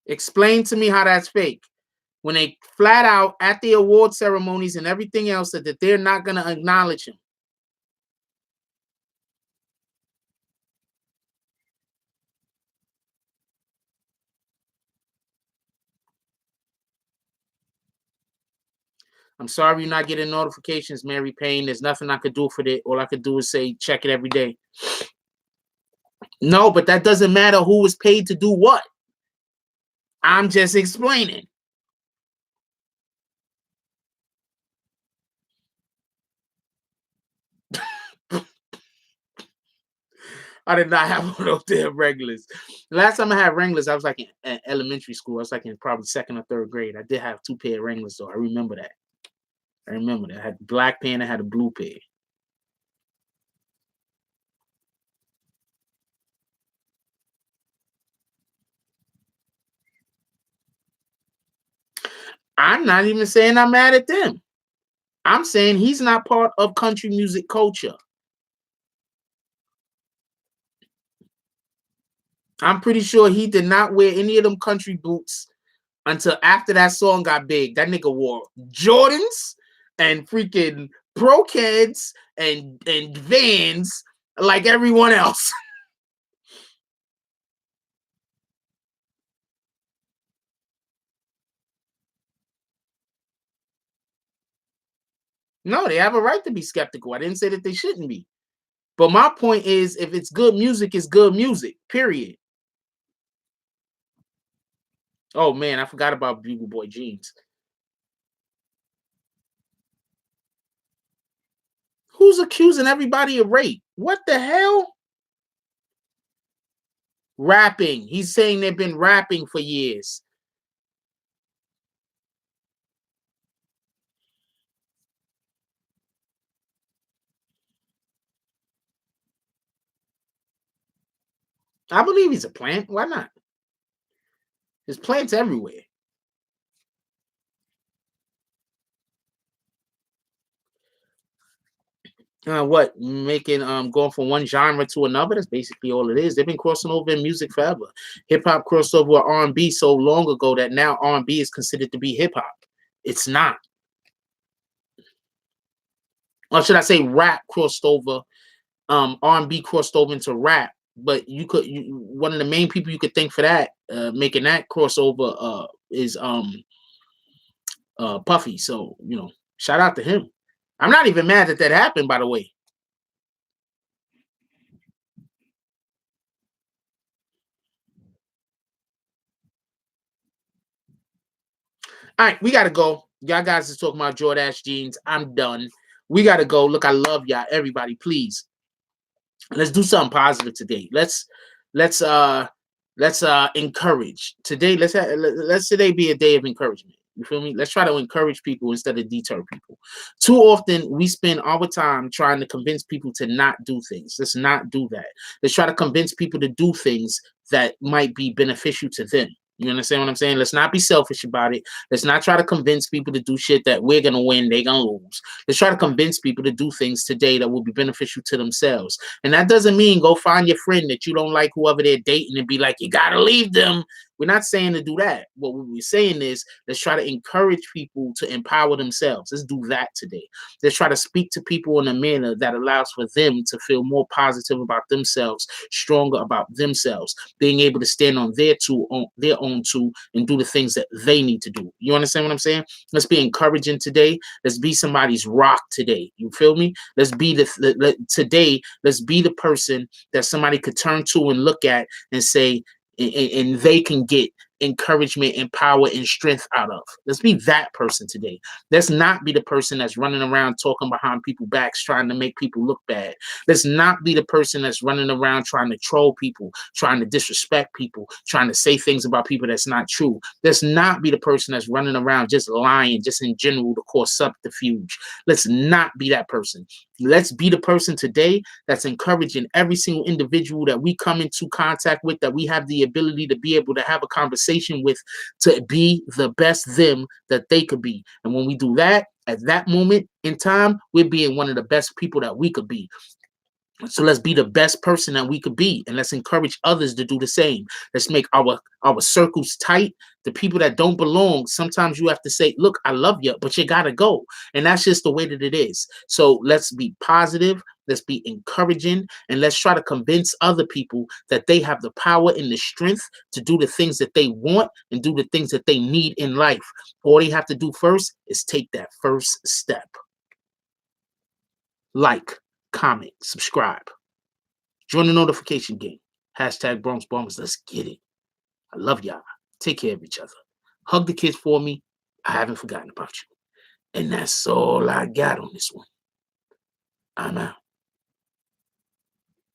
Explain to me how that's fake. When they flat out at the award ceremonies and everything else said that they're not going to acknowledge him. I'm sorry you're not getting notifications, Mary Payne. There's nothing I could do for it. All I could do is say check it every day. No, but that doesn't matter who was paid to do what. I'm just explaining. I did not have one of those damn Wranglers. Last time I had Wranglers, I was like in elementary school. I was like in probably 2nd or 3rd grade. I did have 2 pair of Wranglers, though. I remember that. I had the black pair and I had a blue pair. I'm not even saying I'm mad at them. I'm saying he's not part of country music culture. I'm pretty sure he did not wear any of them country boots until after that song got big. That nigga wore Jordans and freaking Pro Kids and Vans like everyone else. No, they have a right to be skeptical. I didn't say that they shouldn't be. But my point is, if it's good music, it's good music, period. Oh man, I forgot about Bugle Boy Jeans. Who's accusing everybody of rape? What the hell? Rapping. He's saying they've been rapping for years. I believe he's a plant. Why not? There's plants everywhere. What making going from one genre to another? That's basically all it is. They've been crossing over in music forever. Hip hop crossed over with R&B so long ago that now R&B is considered to be hip hop. It's not. Or should I say rap crossed over, R&B crossed over into rap. But one of the main people you could think for that, making that crossover is Puffy. So, shout out to him. I'm not even mad that happened, by the way. All right, we gotta go. Y'all guys is talking about Jordache jeans. I'm done. We gotta go. Look, I love y'all. Everybody, please. Let's do something positive today. Let's encourage. Today, let's today be a day of encouragement. You feel me? Let's try to encourage people instead of deter people. Too often we spend our time trying to convince people to not do things. Let's not do that. Let's try to convince people to do things that might be beneficial to them. You understand what I'm saying? Let's not be selfish about it. Let's not try to convince people to do shit that we're going to win, they're going to lose. Let's try to convince people to do things today that will be beneficial to themselves. And that doesn't mean go find your friend that you don't like, whoever they're dating, and be like, you got to leave them. We're not saying to do that. What we're saying is let's try to encourage people to empower themselves. Let's do that today. Let's try to speak to people in a manner that allows for them to feel more positive about themselves, stronger about themselves, being able to stand on their own two, and do the things that they need to do. You understand what I'm saying? Let's be encouraging today. Let's be somebody's rock today. You feel me? Let's be today. Let's be the person that somebody could turn to and look at and say, and they can get encouragement and power and strength out of. Let's be that person today. Let's not be the person that's running around talking behind people's backs, trying to make people look bad. Let's not be the person that's running around trying to troll people, trying to disrespect people, trying to say things about people that's not true. Let's not be the person that's running around just lying, just in general to cause subterfuge. Let's not be that person. Let's be the person today that's encouraging every single individual that we come into contact with, that we have the ability to be able to have a conversation with, to be the best them that they could be. And when we do that, at that moment in time, we're being one of the best people that we could be. So let's be the best person that we could be, and let's encourage others to do the same. Let's make our circles tight. The people that don't belong, sometimes you have to say, look, I love you, but you gotta go. And that's just the way that it is. So let's be positive, let's be encouraging, and let's try to convince other people that they have the power and the strength to do the things that they want and do the things that they need in life. All they have to do first is take that first step. Like, comment, subscribe, join the notification game. Hashtag Bronx Bombers. Let's get it. I love y'all. Take care of each other. Hug the kids for me. I haven't forgotten about you. And that's all I got on this one. I'm out.